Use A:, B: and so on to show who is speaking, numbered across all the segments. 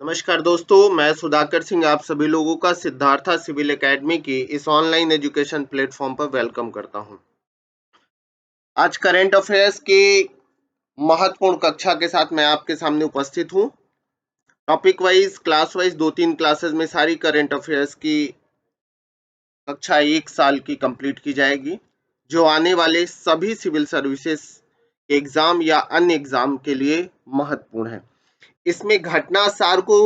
A: नमस्कार दोस्तों, मैं सुधाकर सिंह आप सभी लोगों का सिद्धार्था सिविल एकेडमी की इस ऑनलाइन एजुकेशन प्लेटफॉर्म पर वेलकम करता हूं। आज करंट अफेयर्स की महत्वपूर्ण कक्षा के साथ मैं आपके सामने उपस्थित हूं। Topic wise, class wise 2-3 classes में सारी करंट अफेयर्स की कक्षा 1 साल की कंप्लीट की जाएगी, जो आने वाले सभी सिविल सर्विसेज एग्जाम या अन्य एग्जाम के लिए महत्वपूर्ण है। इसमें घटना सार को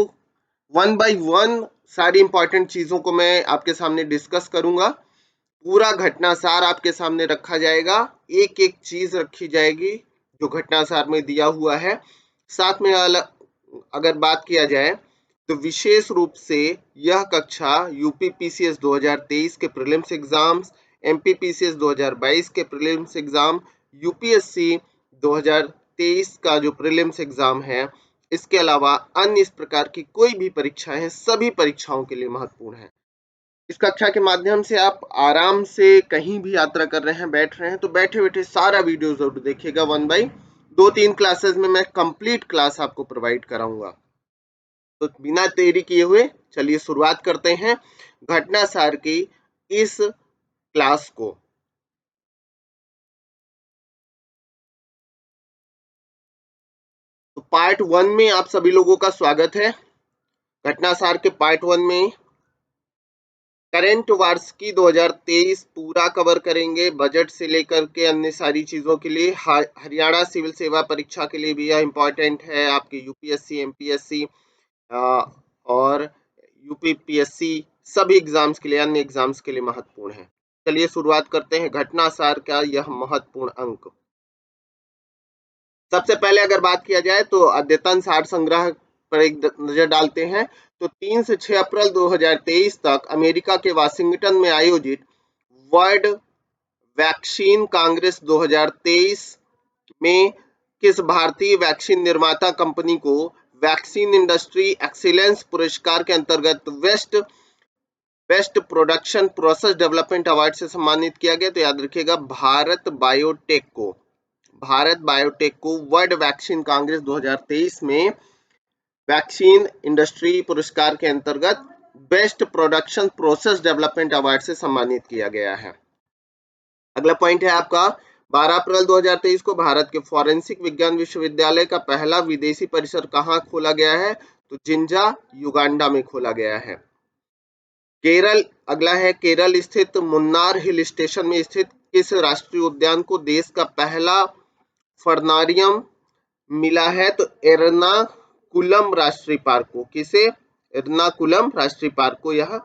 A: वन बाय वन सारी इंपॉर्टेंट चीजों को मैं आपके सामने डिस्कस करूंगा। पूरा घटना सार आपके सामने रखा जाएगा, एक एक चीज रखी जाएगी जो घटना सार में दिया हुआ है। साथ में अगर बात किया जाए तो विशेष रूप से यह कक्षा यूपी पीसीएस 2023 के प्रीलिम्स एग्जाम्स, एमपी पीसीएस 2022 के प्रीलिम्स एग्जाम, यूपीएससी 2023 का जो प्रीलिम्स एग्जाम है, इसके अलावा अन्य इस प्रकार की कोई भी परीक्षाएं हैं, सभी परीक्षाओं के लिए महत्वपूर्ण है। इस कक्षा के माध्यम से आप आराम से कहीं भी यात्रा कर रहे हैं, बैठ रहे हैं, तो बैठे बैठे सारा वीडियो जरूर देखिएगा। 1/2-3 क्लासेस में मैं कंप्लीट क्लास आपको प्रोवाइड कराऊंगा। तो बिना देरी किए हुए चलिए शुरुआत करते हैं घटना सार की इस क्लास को। तो पार्ट 1 में आप सभी लोगों का स्वागत है। घटना सार के पार्ट 1 में करंट वार्षिकी 2023 पूरा कवर करेंगे, बजट से लेकर के अन्य सारी चीजों के लिए। हरियाणा सिविल सेवा परीक्षा के लिए भी यह इंपॉर्टेंट है, आपके यूपीएससी, एमपीएससी और यूपीपीएससी सभी एग्जाम्स के लिए, अन्य एग्जाम्स के लिए महत्वपूर्ण है। चलिए शुरुआत करते हैं घटना सार का यह महत्वपूर्ण अंक। सबसे पहले अगर बात किया जाए तो अद्यतन सार संग्रह पर एक नजर डालते हैं। तो 3 से 6 अप्रैल 2023 तक अमेरिका के वाशिंगटन में आयोजित वर्ल्ड वैक्सीन कांग्रेस 2023 में किस भारतीय वैक्सीन निर्माता कंपनी को वैक्सीन इंडस्ट्री एक्सीलेंस पुरस्कार के अंतर्गत best production process development award से सम्मानित किया गया? तो याद रखिएगा, भारत बायोटेक को वर्ल्ड वैक्सीन कांग्रेस 2023 में वैक्सीन इंडस्ट्री पुरस्कार के अंतर्गत best production process development award से सम्मानित किया गया है। अगला पॉइंट है आपका, 12 अप्रैल 2023 को भारत के फॉरेंसिक विज्ञान विश्वविद्यालय का पहला विदेशी परिसर कहाँ खोला गया है? तो जिंजा, युगांडा में खोला गया है। केरल, अगला है, केरल स्थित मुन्नार हिल स्टेशन में स्थित किस राष्ट्रीय उद्यान को देश का पहला फर्नारियम मिला है? तो एर्नाकुलम राष्ट्रीय पार्क को। किसे? एर्नाकुलम राष्ट्रीय पार्क को यह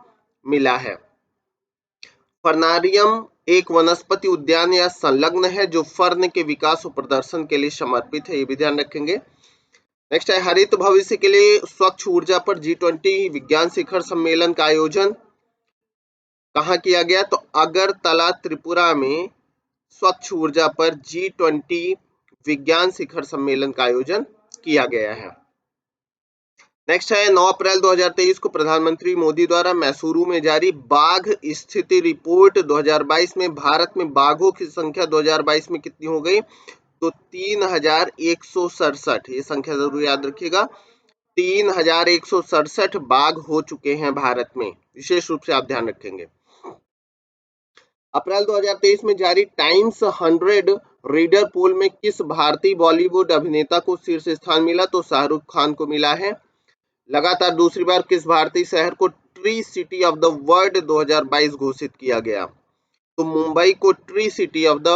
A: मिला है। फर्नारियम एक वनस्पति उद्यान या संलग्न है जो फर्न के विकास और प्रदर्शन के लिए समर्पित है, ये भी ध्यान रखेंगे। नेक्स्ट है, हरित भविष्य के लिए स्वच्छ ऊर्जा पर G20 विज्ञान शिखर सम्मेलन का आयोजन कहाँ किया गया? तो अगरतला, त्रिपुरा में स्वच्छ ऊर्जा पर G20 विज्ञान शिखर सम्मेलन का आयोजन किया गया है। नेक्स्ट है, 9 अप्रैल 2023 को प्रधानमंत्री मोदी द्वारा मैसूरू में जारी बाघ स्थिति रिपोर्ट 2022 में भारत में बाघों की संख्या 2022 में कितनी हो गई? तो 3167। ये संख्या जरूर याद रखिएगा, 3167 बाघ हो चुके हैं भारत में, विशेष रूप से आप ध्यान रखेंगे। अप्रैल 2023 में जारी टाइम्स 100 रीडर पोल में किस भारतीय बॉलीवुड अभिनेता को शीर्ष स्थान मिला? तो शाहरुख खान को मिला है। लगातार दूसरी बार किस भारतीय शहर को tree city of the world 2022 घोषित किया गया? तो मुंबई को tree city of the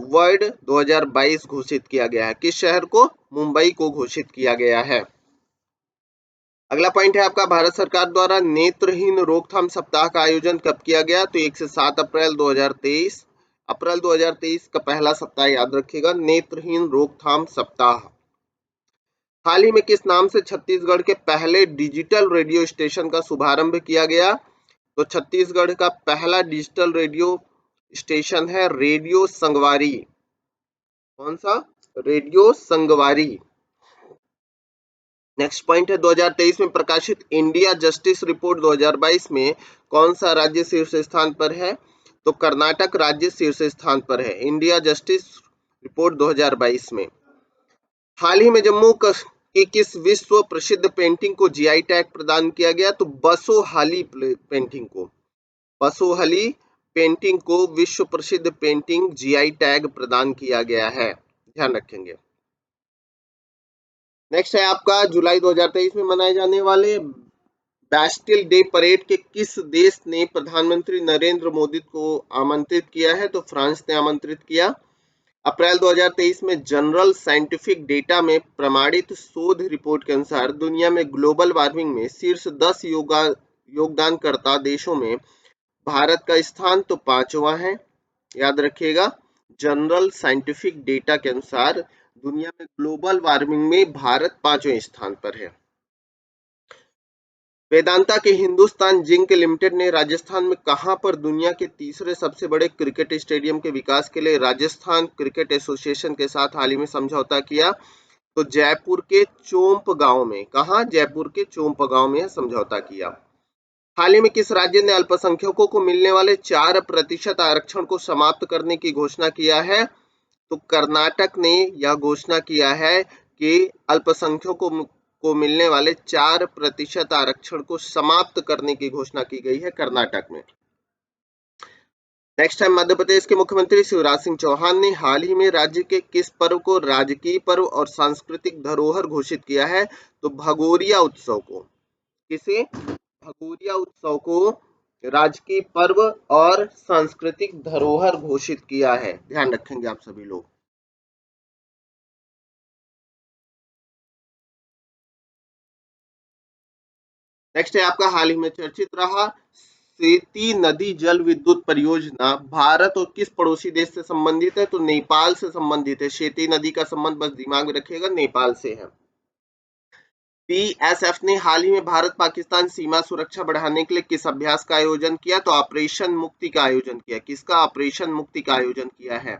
A: world 2022 घोषित किया गया है। किस शहर को? मुंबई को घोषित किया गया है। अगला पॉइंट है आपका, भारत सरकार द्वारा नेत्रहीन रोकथाम सप्ताह का आयोजन कब किया गया? तो 1 से 7 अप्रैल 2023। अप्रैल 2023 का पहला सप्ताह याद रखिएगा, नेत्रहीन रोकथाम सप्ताह। हाल ही में किस नाम से छत्तीसगढ़ के पहले डिजिटल रेडियो स्टेशन का शुभारंभ किया गया? तो छत्तीसगढ़ का पहला डिजिटल रेडियो स्टेशन है रेडियो संगवारी। कौन सा? रेडियो संगवारी। नेक्स्ट पॉइंट है, 2023 में प्रकाशित इंडिया जस्टिस रिपोर्ट 2022 में कौन सा राज्य शीर्ष स्थान पर है? तो कर्नाटक राज्य शीर्ष स्थान पर है, इंडिया जस्टिस रिपोर्ट 2022 में। हाल ही में जम्मू कि किस विश्व प्रसिद्ध पेंटिंग को जीआई टैग प्रदान किया गया? तो बसोहली पेंटिंग को, बसोहली पेंटिंग को विश्व प्रसिद्ध पेंटिंग जीआई टैग प्रदान किया गया है, ध्यान रखेंगे। नेक्स्ट है आपका जुलाई 2023 में मनाए जाने वाले बैस्टिल डे परेड के किस देश ने प्रधानमंत्री नरेंद्र मोदी को आमंत्रित किया है? तो फ्रांस ने आमंत्रित किया। अप्रैल 2023 में जनरल साइंटिफिक डेटा में प्रमाणित शोध रिपोर्ट के अनुसार दुनिया में ग्लोबल वार्मिंग में शीर्ष 10 योगदानकर्ता देशों में भारत का स्थान तो 5वां है, याद रखिएगा। जनरल साइंटिफिक डेटा के अनुसार दुनिया में ग्लोबल वार्मिंग में भारत 5वें स्थान पर है। वेदांता के हिंदुस्तान जिंक लिमिटेड ने राजस्थान में कहां पर दुनिया के तीसरे सबसे बड़े क्रिकेट स्टेडियम के विकास के लिए राजस्थान क्रिकेट एसोसिएशन के साथ हाल ही में समझौता किया? तो जयपुर के चोंप गांव में। कहां? जयपुर के चोंप गांव में समझौता किया। हाल ही में किस राज्य ने अल्पसंख्यकों को मिलने वाले 4% आरक्षण को समाप्त करने की घोषणा किया है? तो कर्नाटक ने यह घोषणा किया है कि अल्पसंख्यकों को मिलने वाले 4% आरक्षण को समाप्त करने की घोषणा की गई है कर्नाटक में। नेक्स्ट है मध्य प्रदेश के मुख्यमंत्री शिवराज सिंह चौहान ने हाल ही में राज्य के किस पर्व को राजकीय पर्व और सांस्कृतिक धरोहर घोषित किया है? तो भगोरिया उत्सव को। किसे? भगोरिया उत्सव को राजकीय पर्व और सांस्कृतिक धरोहर घोषित किया है, ध्यान रखेंगे आप सभी लोग। नेक्स्ट है आपका हाल ही में चर्चित रहा सेती नदी जल विद्युत परियोजना भारत और किस पड़ोसी देश से संबंधित है? तो नेपाल से संबंधित है। सेती नदी का संबंध बस दिमाग में रखिएगा, नेपाल से है। बीएसएफ ने हाल ही में भारत पाकिस्तान सीमा सुरक्षा बढ़ाने के लिए किस अभ्यास का आयोजन किया? तो ऑपरेशन मुक्ति का आयोजन किया। किसका? ऑपरेशन मुक्ति का आयोजन किया है।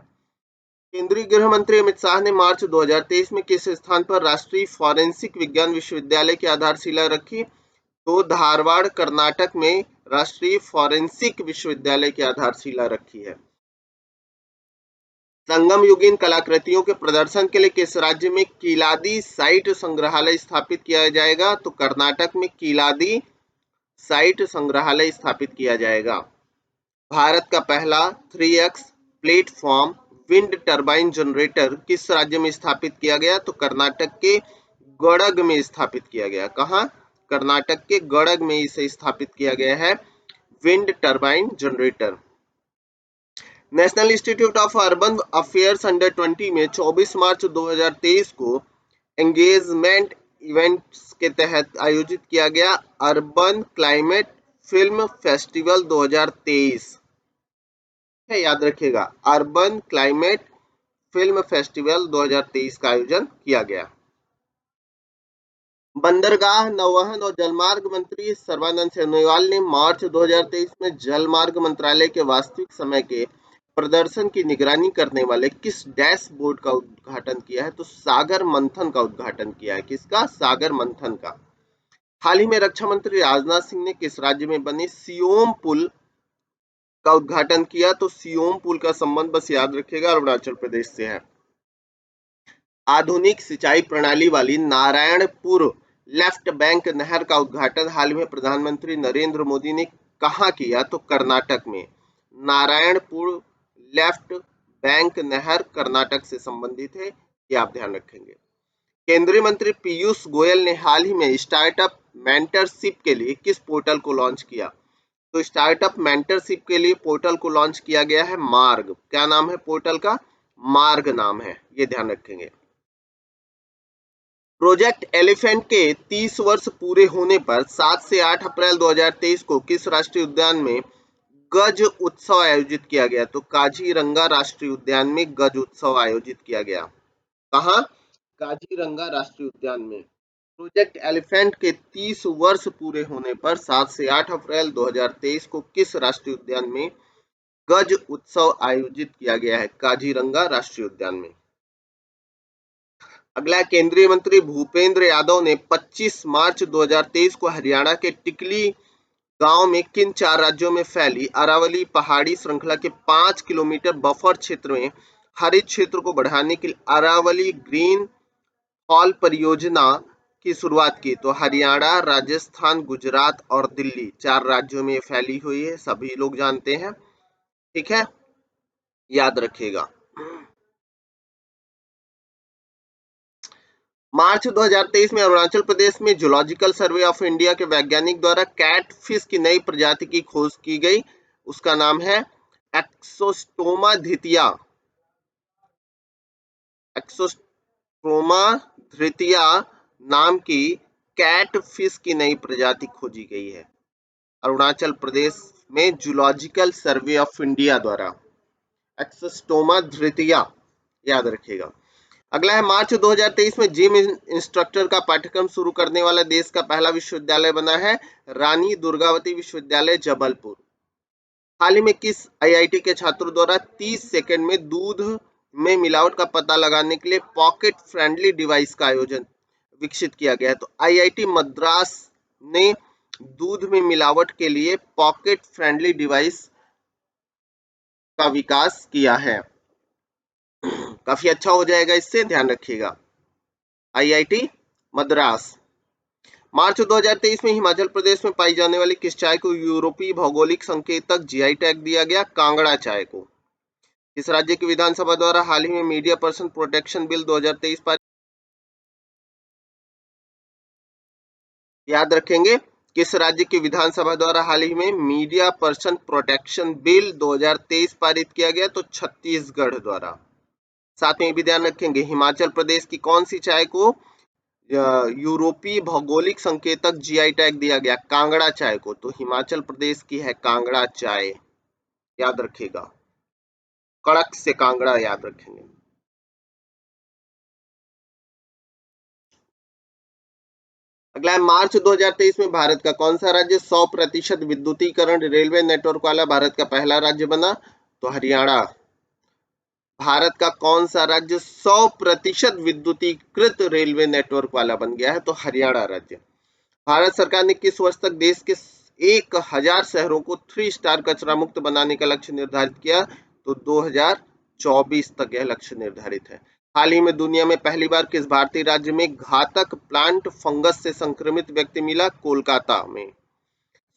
A: केंद्रीय गृह मंत्री अमित शाह ने मार्च 2023 में किस स्थान पर राष्ट्रीय फॉरेंसिक विज्ञान विश्वविद्यालय की आधारशिला रखी? तो धारवाड़ कर्नाटक में राष्ट्रीय फॉरेंसिक विश्वविद्यालय की आधारशिला रखी है। संगम युगीन कलाकृतियों के प्रदर्शन के लिए किस राज्य में कीलादी साइट संग्रहालय स्थापित किया जाएगा? तो कर्नाटक में कीलादी साइट संग्रहालय स्थापित किया जाएगा। भारत का पहला 3x platform wind turbine generator किस राज्य में स्थापित किया गया? तो कर्नाटक के गड़ग में स्थापित किया गया। कहां? कर्नाटक के गड़ग में इसे स्थापित किया गया है wind turbine generator. National institute of urban affairs under 20 में 24 मार्च 2023 को एंगेजमेंट इवेंट्स के तहत आयोजित किया गया अर्बन क्लाइमेट फिल्म फेस्टिवल 2023 है, याद रखिएगा। अर्बन क्लाइमेट फिल्म फेस्टिवल 2023 का आयोजन किया गया। बंदरगाह, नौवहन और जलमार्ग मंत्री सर्बानंद सोनोवाल ने मार्च 2023 में जलमार्ग मंत्रालय के वास्तविक समय के प्रदर्शन की निगरानी करने वाले किस डैशबोर्ड का उद्घाटन किया है? तो सागर मंथन का उद्घाटन किया है। किसका? सागर मंथन का। हाल ही में रक्षा मंत्री राजनाथ सिंह ने किस राज्य में बने सियोम पुल का उद्घाटन किया? तो सियोम पुल का संबंध बस याद रखिएगा अरुणाचल प्रदेश से है। आधुनिक सिंचाई प्रणाली वाली नारायणपुर लेफ्ट बैंक नहर का उद्घाटन हाल में प्रधानमंत्री नरेंद्र मोदी ने कहां किया? तो कर्नाटक में। नारायणपुर लेफ्ट बैंक नहर कर्नाटक से संबंधित है, ये आप ध्यान रखेंगे। केंद्रीय मंत्री पीयूष गोयल ने हाल ही में स्टार्टअप मेंटरशिप के लिए किस पोर्टल को लॉन्च किया? तो स्टार्टअप मेंटरशिप के लिए पोर्टल को लॉन्च किया गया है मार्ग। क्या नाम है पोर्टल का? मार्ग नाम है, ये ध्यान रखेंगे। प्रोजेक्ट एलिफेंट के 30 वर्ष पूरे होने पर 7 से 8 अप्रैल 2023 को किस राष्ट्रीय उद्यान में गज उत्सव आयोजित किया गया? तो काजीरंगा राष्ट्रीय उद्यान में गज उत्सव आयोजित किया गया। कहां? काजीरंगा राष्ट्रीय उद्यान में। प्रोजेक्ट एलिफेंट के 30 वर्ष पूरे होने पर 7 से 8 अप्रैल 2023 को किस राष्ट्रीय उद्यान में गज उत्सव आयोजित किया गया है? काजीरंगा राष्ट्रीय उद्यान में। अगला केंद्रीय मंत्री भूपेंद्र यादव ने 25 मार्च 2023 को हरियाणा के टिकली गांव में किन 4 राज्यों में फैली अरावली पहाड़ी श्रृंखला के 5 किलोमीटर बफर क्षेत्र में हरित क्षेत्र को बढ़ाने के लिए अरावली ग्रीन हॉल परियोजना की शुरुआत की? तो हरियाणा, राजस्थान, गुजरात और दिल्ली 4 राज्यों में ये फैली हुई है, सभी लोग जानते हैं। ठीक है, याद रखिएगा। मार्च 2023 में अरुणाचल प्रदेश में जूलॉजिकल सर्वे ऑफ इंडिया के वैज्ञानिक द्वारा कैट फिश की नई प्रजाति की खोज की गई। उसका नाम है एक्सोस्टोमा धृतिया। एक्सोस्टोमा धृतिया नाम की कैट फिश की नई प्रजाति खोजी गई है अरुणाचल प्रदेश में जूलॉजिकल सर्वे ऑफ इंडिया द्वारा। एक्सोस्टोमा धृतिया, याद रखिएगा। अगला है मार्च 2023 में जिम इंस्ट्रक्टर का पाठ्यक्रम शुरू करने वाला देश का पहला विश्वविद्यालय बना है रानी दुर्गावती विश्वविद्यालय जबलपुर। हाल ही में किस आईआईटी के छात्रों द्वारा 30 सेकंड में दूध में मिलावट का पता लगाने के लिए पॉकेट फ्रेंडली डिवाइस का आयोजन विकसित किया गया है? तो आईआईटी मद्रास ने दूध में मिलावट के लिए पॉकेट फ्रेंडली डिवाइस का विकास किया है। काफी अच्छा हो जाएगा, इससे ध्यान रखिएगा। आईआईटी मद्रास। मार्च 2023 में हिमाचल प्रदेश में पाई जाने वाली किस चाय को यूरोपीय भौगोलिक संकेतक जीआई टैग दिया गया? कांगड़ा चाय को। किस राज्य की विधानसभा द्वारा हाल ही में मीडिया पर्सन प्रोटेक्शन बिल 2023 पारित? याद रखेंगे, किस राज्य की विधानसभा द्वारा हाल ही में मीडिया पर्सन प्रोटेक्शन बिल 2023 पारित किया गया? तो छत्तीसगढ़ द्वारा। साथ में ये भी ध्यान रखेंगे, हिमाचल प्रदेश की कौन सी चाय को यूरोपीय भौगोलिक संकेतक जीआई टैग दिया गया? कांगड़ा चाय को। तो हिमाचल प्रदेश की है कांगड़ा चाय, याद रखिएगा। कड़क से कांगड़ा याद रखेंगे। अगला है मार्च 2023 में भारत का कौन सा राज्य 100% विद्युतीकरण रेलवे नेटवर्क वाला भारत का पहला राज्य बना? तो हरियाणा। भारत का कौन सा राज्य 100% विद्युतीकृत रेलवे नेटवर्क वाला बन गया है? तो हरियाणा राज्य। भारत सरकार ने किस वर्ष तक देश के 1000 शहरों को 3 स्टार कचरा मुक्त बनाने का लक्ष्य निर्धारित किया? तो 2024 तक यह लक्ष्य निर्धारित है। हाल ही में दुनिया में पहली बार किस भारतीय राज्य में घातक प्लांट फंगस से संक्रमित व्यक्ति मिला? कोलकाता में।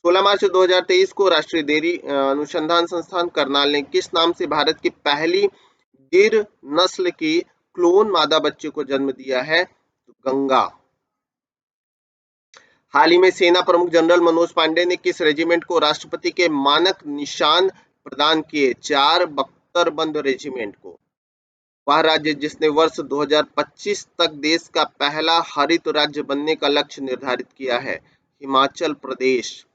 A: 16 मार्च 2023 को राष्ट्रीय डेयरी अनुसंधान संस्थान करनाल ने किस नाम से भारत की पहली गिर नस्ल की क्लोन मादा बच्चे को जन्म दिया है? तो गंगा। हाल ही में सेना प्रमुख जनरल मनोज पांडे ने किस रेजिमेंट को राष्ट्रपति के मानक निशान प्रदान किए? 4 बख्तरबंद रेजिमेंट को। वह राज्य जिसने वर्ष 2025 तक देश का पहला हरित राज्य बनने का लक्ष्य निर्धारित किया है? हिमाचल प्रदेश।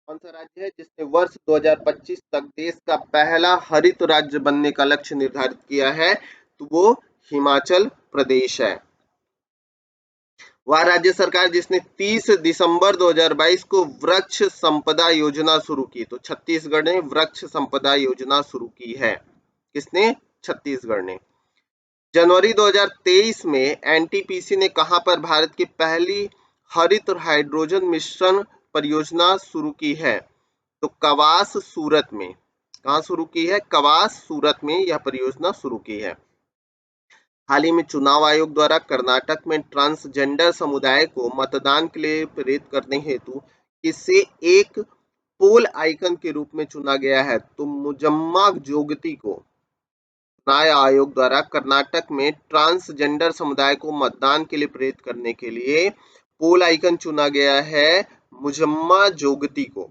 A: कौन सा राज्य है जिसने वर्ष 2025 तक देश का पहला हरित राज्य बनने का लक्ष्य निर्धारित किया है? तो वो हिमाचल प्रदेश है। वह राज्य सरकार जिसने 30 दिसंबर 2022 को वृक्ष संपदा योजना शुरू की? तो छत्तीसगढ़ ने वृक्ष संपदा योजना शुरू की है। किसने? छत्तीसगढ़ ने। जनवरी 2023 में एनटीपीसी ने कहां पर भारत की पहली हरित हाइड्रोजन मिश्रण परियोजना शुरू की है? तो कवास सूरत में। कहां शुरू की है? कवास सूरत में यह परियोजना शुरू की है। हाल ही में चुनाव आयोग द्वारा कर्नाटक में ट्रांसजेंडर समुदाय को मतदान के लिए प्रेरित करने हेतु किसे एक पोल आइकन के रूप में चुना गया है? तो मुजम्मा जोगती को। चुनाव आयोग द्वारा कर्नाटक में ट्रांसजेंडर समुदाय को मतदान के लिए प्रेरित करने के लिए पोल आइकन चुना गया है मुजम्मा जोगती को।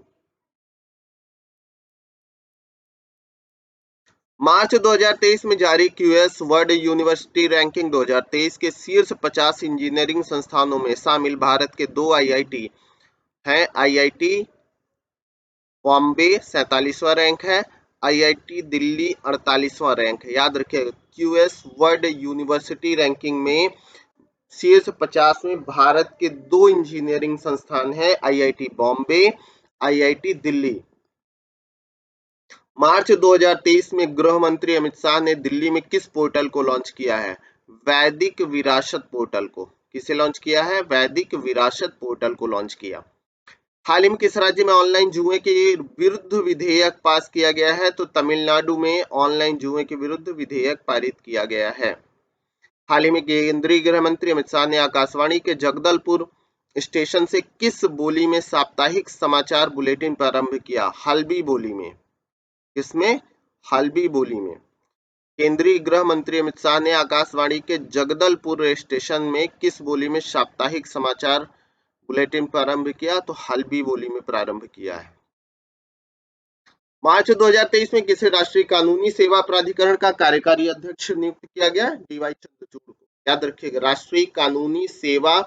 A: मार्च 2023 में जारी क्यूएस वर्ल्ड यूनिवर्सिटी रैंकिंग 2023 के शीर्ष 50 इंजीनियरिंग संस्थानों में शामिल भारत के 2 आईआईटी हैं। आईआईटी बॉम्बे 47वां रैंक है, आईआईटी दिल्ली 48वां रैंक है। याद रखिएगा, क्यूएस वर्ल्ड यूनिवर्सिटी रैंकिंग में शीर्ष 50 में भारत के 2 इंजीनियरिंग संस्थान हैं, आईआईटी बॉम्बे, आईआईटी दिल्ली। मार्च 2023 में गृह मंत्री अमित शाह ने दिल्ली में किस पोर्टल को लॉन्च किया है? वैदिक विरासत पोर्टल को। किसे लॉन्च किया है? वैदिक विरासत पोर्टल को लॉन्च किया। हाल ही में किस राज्य में ऑनलाइन जुए के विरुद्ध विधेयक पास किया गया है? तो तमिलनाडु में ऑनलाइन जुए के विरुद्ध विधेयक पारित किया गया है। हाल ही में केंद्रीय गृह मंत्री अमित शाह ने आकाशवाणी के जगदलपुर स्टेशन से किस बोली में साप्ताहिक समाचार बुलेटिन प्रारंभ किया? हल्बी बोली में। किसमें? हल्बी बोली में। केंद्रीय गृह मंत्री अमित शाह ने आकाशवाणी के जगदलपुर स्टेशन में किस बोली में साप्ताहिक समाचार बुलेटिन प्रारंभ किया? तो हल्बी बोली में प्रारंभ किया है। मार्च 2023 में किसे राष्ट्रीय कानूनी सेवा प्राधिकरण का कार्यकारी अध्यक्ष नियुक्त किया गया? डीवाई चंद्रचूड़ को। याद रखिएगा, राष्ट्रीय कानूनी सेवा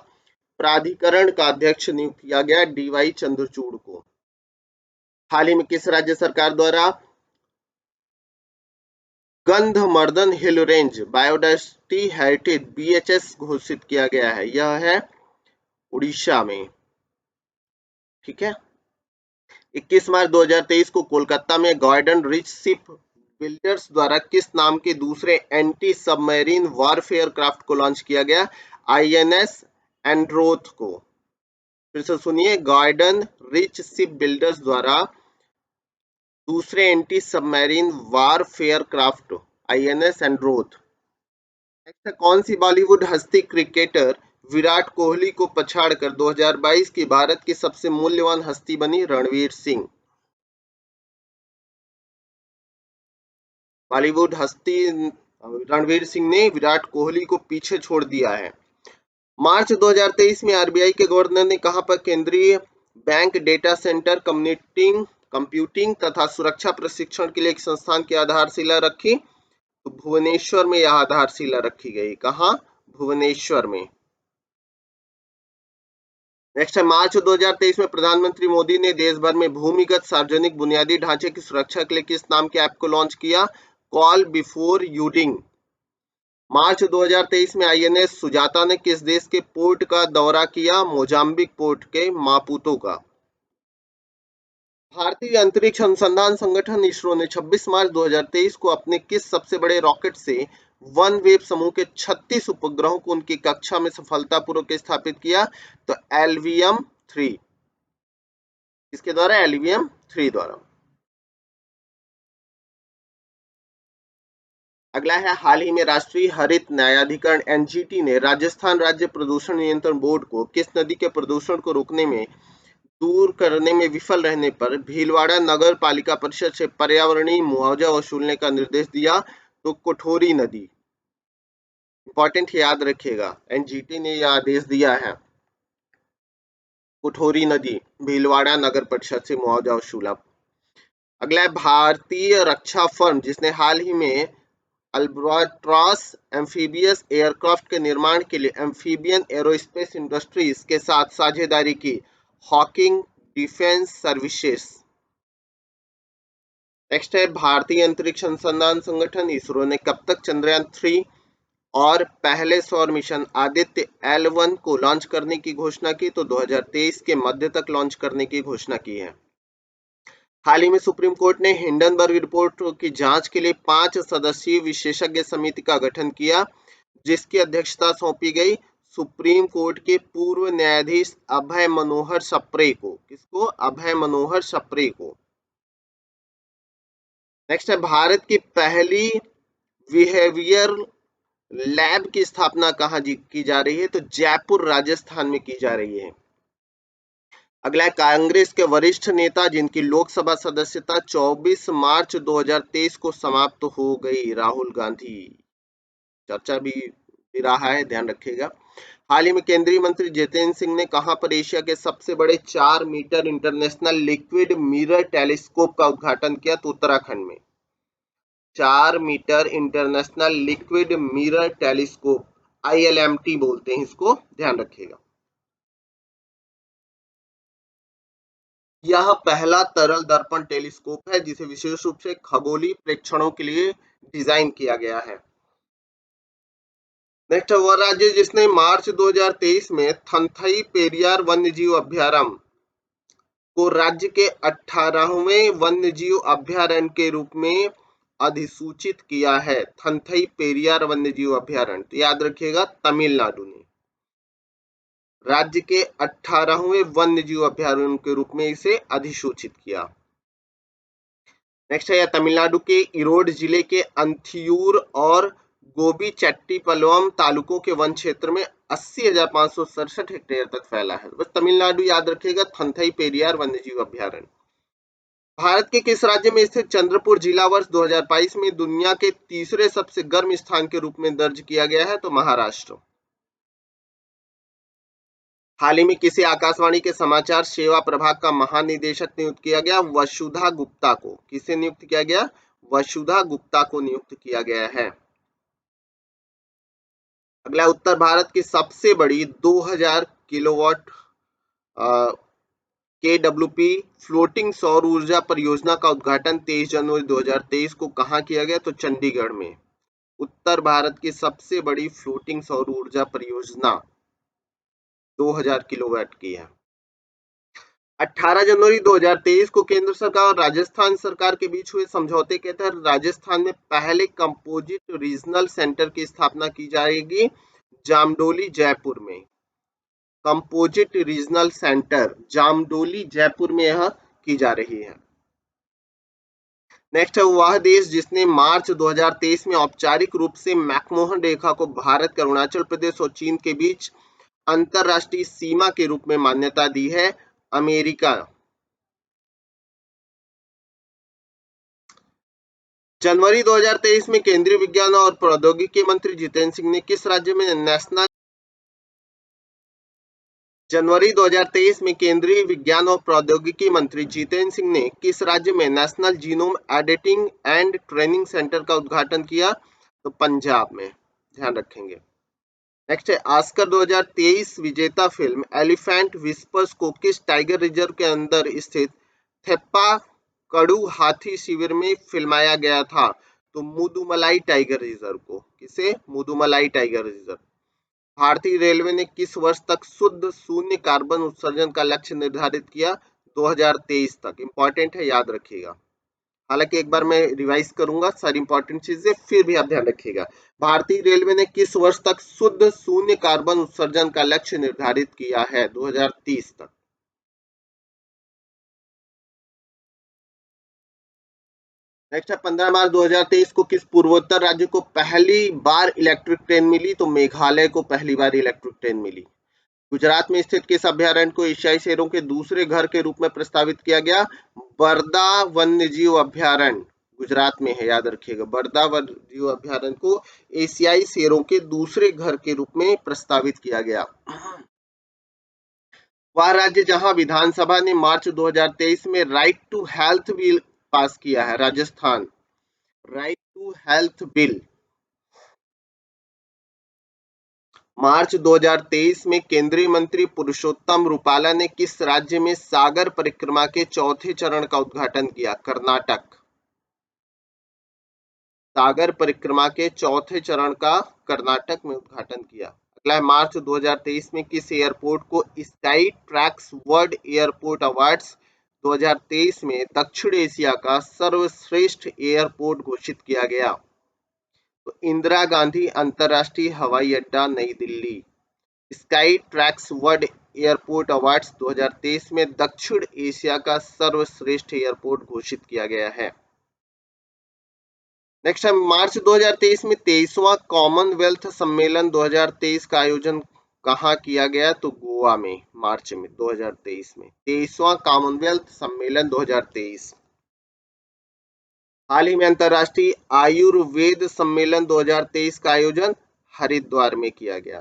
A: प्राधिकरण का अध्यक्ष नियुक्त किया गया डीवाई चंद्रचूड़ को। हाल ही में किस राज्य सरकार द्वारा Gandhamardan hill range biodiversity heritage BHS घोषित किया गया है? यह है उड़ीसा में। ठीक है। 21 मार्च 2023 को कोलकाता में गॉर्डन रिच शिप बिल्डर्स द्वारा किस नाम के दूसरे एंटी सबमरीन वॉरफेयर क्राफ्ट को लॉन्च किया गया? आईएनएस एंड्रोथ को। फिर से सुनिए, गॉर्डन रिच शिप बिल्डर्स द्वारा दूसरे anti submarine warfare craft INS Androth. कौन सी बॉलीवुड हस्ती क्रिकेटर विराट कोहली को पछाड़कर 2022 की भारत की सबसे मूल्यवान हस्ती बनी? रणवीर सिंह। बॉलीवुड हस्ती रणवीर सिंह ने विराट कोहली को पीछे छोड़ दिया है। मार्च 2023 में आरबीआई के गवर्नर ने कहां पर केंद्रीय बैंक डेटा सेंटर कंप्यूटिंग तथा सुरक्षा प्रशिक्षण के लिए एक संस्थान की आधारशिला रखी? तो भुवनेश्वर में यह आधारशिला रखी गई। कहां? भुवनेश्वर में। नेक्स्ट है, मार्च 2023 में प्रधानमंत्री मोदी ने देश भर में भूमिगत सार्वजनिक बुनियादी ढांचे की सुरक्षा के लिए किस नाम के ऐप को लॉन्च किया? Call before यूडिंग। मार्च 2023 में आईएनएस सुजाता ने किस देश के पोर्ट का दौरा किया? मोजाम्बिक पोर्ट के मापुतो का। भारतीय अंतरिक्ष अनुसंधान संगठन इसरो ने 26 मार्च 2023 को अपने किस सबसे बड़े रॉकेट से वन वेब समूह के 36 उपग्रहों को उनकी कक्षा में सफलतापूर्वक स्थापित किया? तो एलवीएम 3। इसके द्वारा? एलवीएम 3 द्वारा। अगला है, हाल ही में राष्ट्रीय हरित न्यायाधिकरण एनजीटी ने राजस्थान राज्य प्रदूषण नियंत्रण बोर्ड को किस नदी के प्रदूषण को रोकने में दूर करने में विफल रहने पर भीलवाड़ा नगर पालिका परिषद से पर्यावरणीय मुआवजा वसूलने का निर्देश दिया? तो कोठोरी नदी। इंपॉर्टेंट, याद रखिएगा, एनजीटी ने यह आदेश दिया है। कोठोरी नदी भीलवाड़ा नगर परिषद से मुआवजा वसूला। अगला है, भारतीय रक्षा फर्म जिसने हाल ही में अल्बाट्रॉस एम्फीबियस एयरक्राफ्ट के निर्माण के लिए एम्फीबियन एरोस्पेस इंडस्ट्रीज के साथ साझेदारी की, हॉकिंग डिफेंस सर्विसेज। नेक्स्ट है, भारतीय अंतरिक्ष अनुसंधान संगठन इसरो ने कब तक चंद्रयान 3 और पहले सौर मिशन आदित्य L1 को लॉन्च करने की घोषणा की? तो 2023 के मध्य तक लॉन्च करने की घोषणा की है। हाल ही में सुप्रीम कोर्ट ने हिंडनबर्ग रिपोर्ट की जांच के लिए 5 सदस्यीय विशेषज्ञ समिति का गठन किया, जिसकी अध्यक्षता सौंपी गई सुप्रीम कोर्ट के पूर्व न्यायाधीश अभय मनोहर सप्रे को। किसको? अभय मनोहर सप्रे को। नेक्स्ट है, भारत की पहली बिहेवियर लैब की स्थापना कहाँ की जा रही है? तो जयपुर राजस्थान में की जा रही है। अगला है, कांग्रेस के वरिष्ठ नेता जिनकी लोकसभा सदस्यता 24 मार्च 2023 को समाप्त हो गई, राहुल गांधी। चर्चा भी रहा है, ध्यान रखिएगा। हाल ही में केंद्रीय मंत्री जितेंद्र सिंह ने कहां पर एशिया के सबसे बड़े 4 metre international liquid mirror telescope का उद्घाटन किया? तो उत्तराखंड में। 4 metre international liquid mirror telescope, ILMT बोलते हैं इसको, ध्यान रखिएगा। यह पहला तरल दर्पण टेलीस्कोप है जिसे विशेष रूप से खगोलीय प्रेक्षणों के लिए डिजाइन किया गया है। नेक्स्ट, वह राज्य जिसने मार्च 2023 में थंथई पेरियार वन्यजीव अभ्यारण्य को राज्य के 18वें वन्यजीव अभ्यारण्य के रूप में अधिसूचित किया है। थंथई पेरियार वन्यजीव अभ्यारण्य, तो याद रखिएगा, तमिलनाडु ने राज्य के 18वें वन्यजीव अभ्यारण्य के रूप में इसे अधिसूचित किया। नेक्स्ट है, तमिलनाडु के इरोड जिले के अंथियूर और गोबी चट्टीपलवम तालुकों के वन क्षेत्र में 80,567 हेक्टेयर तक फैला है। बस तमिलनाडु याद रखिएगा, थंथई पेरियार वन्यजीव अभ्यारण्य। भारत के किस राज्य में स्थित चंद्रपुर जिला वर्ष 2022 में दुनिया के तीसरे सबसे गर्म स्थान के रूप में दर्ज किया गया है? तो महाराष्ट्र। हाल ही में किसे आकाशवाणी के समाचार सेवा प्रभाग का महानिदेशक नियुक्त किया गया? वसुधा गुप्ता को। किसे नियुक्त किया गया? वसुधा गुप्ता को नियुक्त किया गया है। अगला, उत्तर भारत की सबसे बड़ी 2000 किलोवाट KWP फ्लोटिंग सौर ऊर्जा परियोजना का उद्घाटन 23 जनवरी 2023 को कहां किया गया? तो चंडीगढ़ में। उत्तर भारत की सबसे बड़ी फ्लोटिंग सौर ऊर्जा परियोजना 2000 किलोवाट की है। 18 जनवरी 2023 को केंद्र सरकार और राजस्थान सरकार के बीच हुए समझौते के तहत राजस्थान में पहले कंपोजिट रीजनल सेंटर की स्थापना की जाएगी, जामडोली जयपुर में। Composite regional centre Jamdoli Jaipur में यह की जा रही है। नेक्स्ट है, वह देश जिसने मार्च 2023 में औपचारिक रूप से मैकमोहन रेखा को भारत के अरुणाचल प्रदेश और चीन के बीच अंतरराष्ट्रीय सीमा के रूप में मान्यता दी है? अमेरिका। जनवरी 2023 में केंद्रीय विज्ञान और प्रौद्योगिकी मंत्री जितेंद्र सिंह ने किस राज्य में नेशनल जनवरी 2023 में केंद्रीय विज्ञान और प्रौद्योगिकी मंत्री जितेंद्र सिंह ने किस राज्य में national genome editing and training centre का उद्घाटन किया? तो पंजाब में। ध्यान रखेंगे। नेक्स्ट है, ऑस्कर 2023 विजेता फिल्म एलिफेंट विस्पर्स को किस टाइगर रिजर्व के अंदर स्थित थेप्पा कड़ू हाथी शिविर में फिल्माया गया था? तो मुदुमलाई टाइगर रिजर्व को। किसे? Mudumalai tiger reserve. भारतीय रेलवे ने किस वर्ष तक शुद्ध शून्य कार्बन उत्सर्जन का लक्ष्य निर्धारित किया? 2023 तक। इंपॉर्टेंट है, याद रखिएगा। हालांकि एक बार मैं रिवाइज करूंगा सारी इंपॉर्टेंट चीजें, फिर भी आप ध्यान रखिएगा। भारतीय रेलवे ने किस वर्ष तक शुद्ध शून्य कार्बन उत्सर्जन का लक्ष्य निर्धारित किया है? 2030 तक। नेक्स्ट है, 15 मार्च 2023 को किस पूर्वोत्तर राज्य को पहली बार इलेक्ट्रिक ट्रेन मिली? तो मेघालय को पहली बार इलेक्ट्रिक ट्रेन मिली। गुजरात में स्थित किस अभ्यारण्य को एशियाई शेरों के दूसरे घर के रूप में प्रस्तावित किया गया? बरदा वन्यजीव अभ्यारण्य गुजरात में है, याद रखिएगा। बरदा वन्यजीव अभ्यारण्य को एशियाई शेरों के दूसरे घर के रूप में प्रस्तावित किया गया। वह राज्य जहां विधानसभा ने मार्च 2023 में right to health bill pass किया है? Rajasthan. Right to health bill. March 2023 में केंद्रीय मंत्री पुरुषोत्तम रूपाला ने किस राज्य में सागर परिक्रमा के चौथे चरण का उद्घाटन किया? कर्नाटक। सागर परिक्रमा के चौथे चरण का कर्नाटक में उद्घाटन किया। अगला है, मार्च 2023 में किस एयरपोर्ट को sky tracks world airport awards 2023 में दक्षिण एशिया का सर्वश्रेष्ठ एयरपोर्ट घोषित किया गया? तो इंदिरा गांधी अंतरराष्ट्रीय हवाई अड्डा, नई Delhi. Sky tracks world airport awards 2023 में दक्षिण एशिया का सर्वश्रेष्ठ एयरपोर्ट घोषित किया गया है। नेक्स्ट है, मार्च 2023 में 23वां कॉमनवेल्थ सम्मेलन 2023 का आयोजन कहां किया गया? तो गोवा में। मार्च में 2023 में 23वां कॉमनवेल्थ सम्मेलन 2023। हाल ही में अंतरराष्ट्रीय आयुर्वेद सम्मेलन 2023 का आयोजन हरिद्वार में किया गया।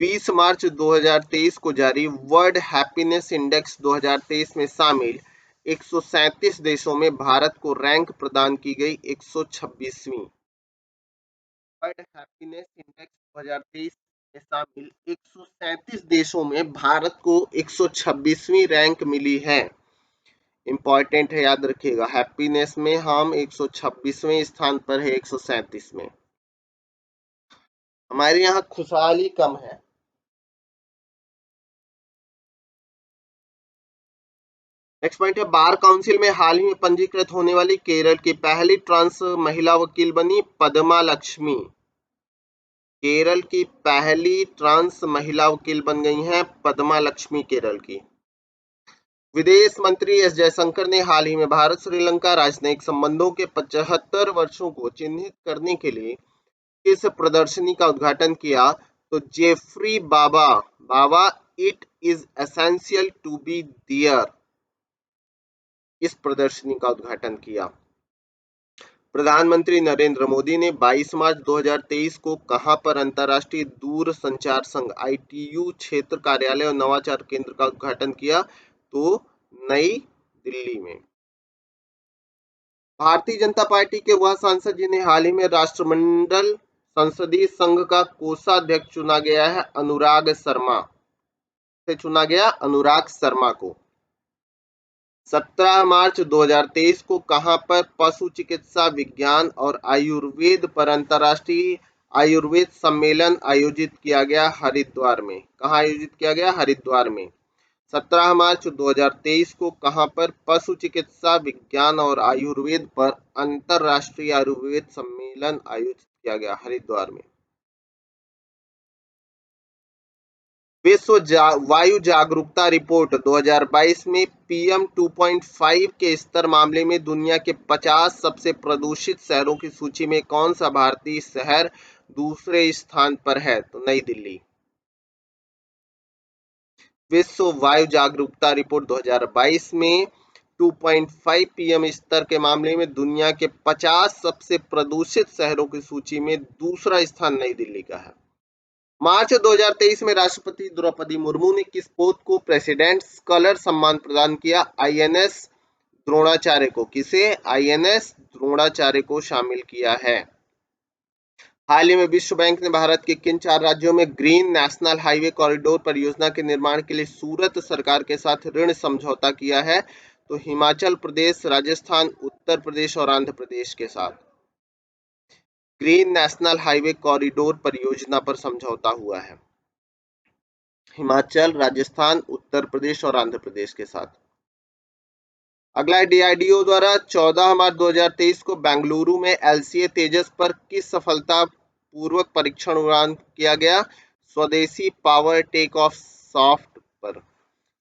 A: 20 मार्च 2023 को जारी वर्ल्ड हैप्पीनेस इंडेक्स 2023 में शामिल 137 देशों में भारत को रैंक प्रदान की गई 126वीं। वर्ल्ड हैप्पीनेस इंडेक्स 2023 में शामिल 137 देशों में भारत को 126वीं रैंक मिली है। इंपॉर्टेंट है, याद रखिएगा। हैप्पीनेस में हम 126वें स्थान पर है 137 में। हमारे यहाँ खुशहाली कम है। नेक्स्ट पॉइंट है, बार काउंसिल में हाल ही में पंजीकृत होने वाली केरल की पहली ट्रांस महिला वकील बनी पद्मा लक्ष्मी। केरल की पहली ट्रांस महिला वकील बन गई हैं पद्मा लक्ष्मी केरल की। विदेश मंत्री एस जयशंकर ने हाल ही में भारत श्रीलंका राजनयिक संबंधों के 75 वर्षों को चिन्हित करने के लिए किस प्रदर्शनी का उद्घाटन किया? तो जेफरी बाबा it is essential to be there, इस प्रदर्शनी का उद्घाटन किया। प्रधानमंत्री नरेंद्र मोदी ने 22 मार्च 2023 को कहां पर अंतर्राष्ट्रीय दूरसंचार संघ ITU क्षेत्र कार्यालय और नवाचार केंद्र का उद्घाटन किया? तो नई दिल्ली में। भारतीय जनता पार्टी के वह सांसद जिन्हें हाल ही में राष्ट्रमंडल संसदीय संघ का कोषाध्यक्ष चुना गया है, अनुराग शर्मा से चुना गया अनुराग शर्मा को। 17 मार्च 2023 को कहां पर पशु चिकित्सा विज्ञान और आयुर्वेद पर अंतर्राष्ट्रीय आयुर्वेद सम्मेलन आयोजित किया गया? हरिद्वार में। कहां आयोजित किया गया? हरिद्वार में। 17 मार्च 2023 को कहां पर पशु चिकित्सा विज्ञान और आयुर्वेद पर अंतर्राष्ट्रीय आयुर्वेद सम्मेलन आयोजित किया गया? हरिद्वार में। विश्व वायु जागरूकता रिपोर्ट 2022 में PM 2.5 के स्तर मामले में दुनिया के 50 सबसे प्रदूषित शहरों की सूची में कौन सा भारतीय शहर दूसरे स्थान पर है? तो नई दिल्ली। विश्व वायु जागरूकता रिपोर्ट 2022 में 2.5 PM स्तर के मामले में दुनिया के 50 सबसे प्रदूषित शहरों की सूची में दूसरा स्थान नई दिल्ली का है। मार्च 2023 में राष्ट्रपति द्रौपदी मुर्मू ने किस पोत को प्रेसिडेंट स्कॉलर सम्मान प्रदान किया? INS द्रोणाचार्य को। किसे? INS द्रोणाचार्य को शामिल किया है। हाल ही में विश्व बैंक ने भारत के किन 4 राज्यों में ग्रीन नेशनल हाईवे कॉरिडोर परियोजना के निर्माण के लिए सूरत सरकार के साथ ऋण समझौता किया है? तो हिमाचल प्रदेश, राजस्थान, उत्तर प्रदेश और आंध्र प्रदेश के साथ ग्रीन नेशनल हाईवे कॉरिडोर परियोजना पर समझौता हुआ है। हिमाचल, राजस्थान, उत्तर प्रदेश और आंध्र प्रदेश के साथ। अगला है DRDO द्वारा 14 मार्च 2023 को बेंगलुरु में LCA तेजस पर किस सफलता पूर्वक परीक्षण उड़ान किया गया? स्वदेशी पावर टेक ऑफ सॉफ्ट पर।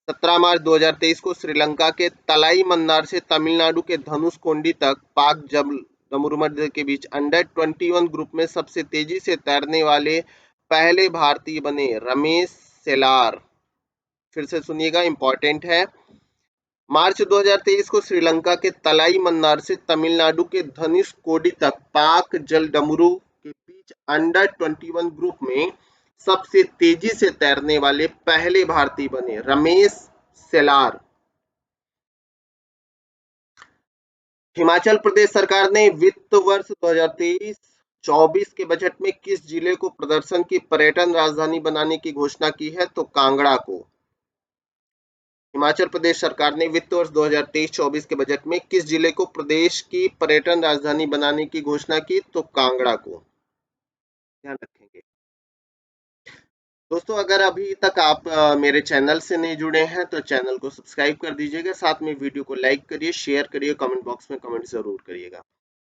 A: 17 मार्च 2023 को श्रीलंका के तलाई मन्नार से तमिलनाडु के धनुषकोडी तक पाक जमुरुमध्य के बीच अंडर-21 ग्रुप में सबसे तेजी से तैरने वाले पहले भारतीय बने रमेश सेलार। फिर से सुनिएगा, इंपॉर्टेंट है। मार्च 2023 को श्रीलंका के तलाई मन्नार से तमिलनाडु के धनुषकोडी तक पाक जलडमरू के बीच अंडर-21 ग्रुप में सबसे तेजी से तैरने वाले पहले भारतीय बने रमेश सेलार। हिमाचल प्रदेश सरकार ने वित्त वर्ष 2023-24 के बजट में किस जिले को प्रदर्शन की पर्यटन राजधानी बनाने की घोषणा की है? तो कांगड़ा को। हिमाचल प्रदेश सरकार ने वित्त वर्ष 2023-24 के बजट में किस जिले को प्रदेश की पर्यटन राजधानी बनाने की घोषणा की? तो कांगड़ा को। ध्यान रखेंगे दोस्तों। अगर अभी तक आप मेरे चैनल से नहीं जुड़े हैं तो चैनल को सब्सक्राइब कर दीजिएगा, साथ में वीडियो को लाइक करिए, शेयर करिए, कमेंट बॉक्स में कमेंट जरूर करिएगा।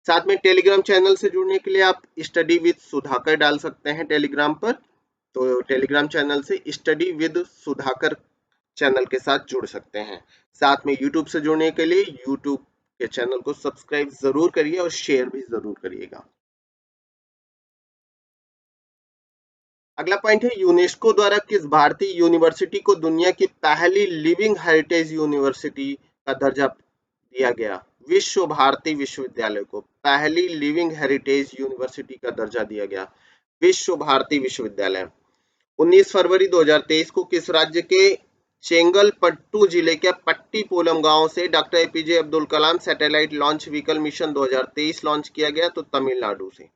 A: साथ में टेलीग्राम चैनल से जुड़ने के लिए आप स्टडी विद सुधाकर डाल सकते हैं टेलीग्राम पर। तो टेलीग्राम चैनल से स्टडी विद सुधाकर चैनल के साथ जुड़ सकते हैं। साथ में यूट्यूब से जुड़ने के लिए यूट्यूब के चैनल को सब्सक्राइब जरूर करिए और शेयर भी जरूर करिएगा। अगला पॉइंट है, यूनेस्को द्वारा किस भारतीय यूनिवर्सिटी को दुनिया की पहली लिविंग हेरिटेज यूनिवर्सिटी का दर्जा दिया गया? विश्व भारती विश्वविद्यालय को पहली लिविंग हेरिटेज यूनिवर्सिटी का दर्जा दिया गया, विश्व भारती विश्वविद्यालय। 19 फरवरी 2023 को किस राज्य के चेंगलपट्टू जिले के पट्टीपोलम गांव से doctor APJ Abdul Kalam satellite launch vehicle mission 2023 launch किया गया? तो तमिलनाडु से।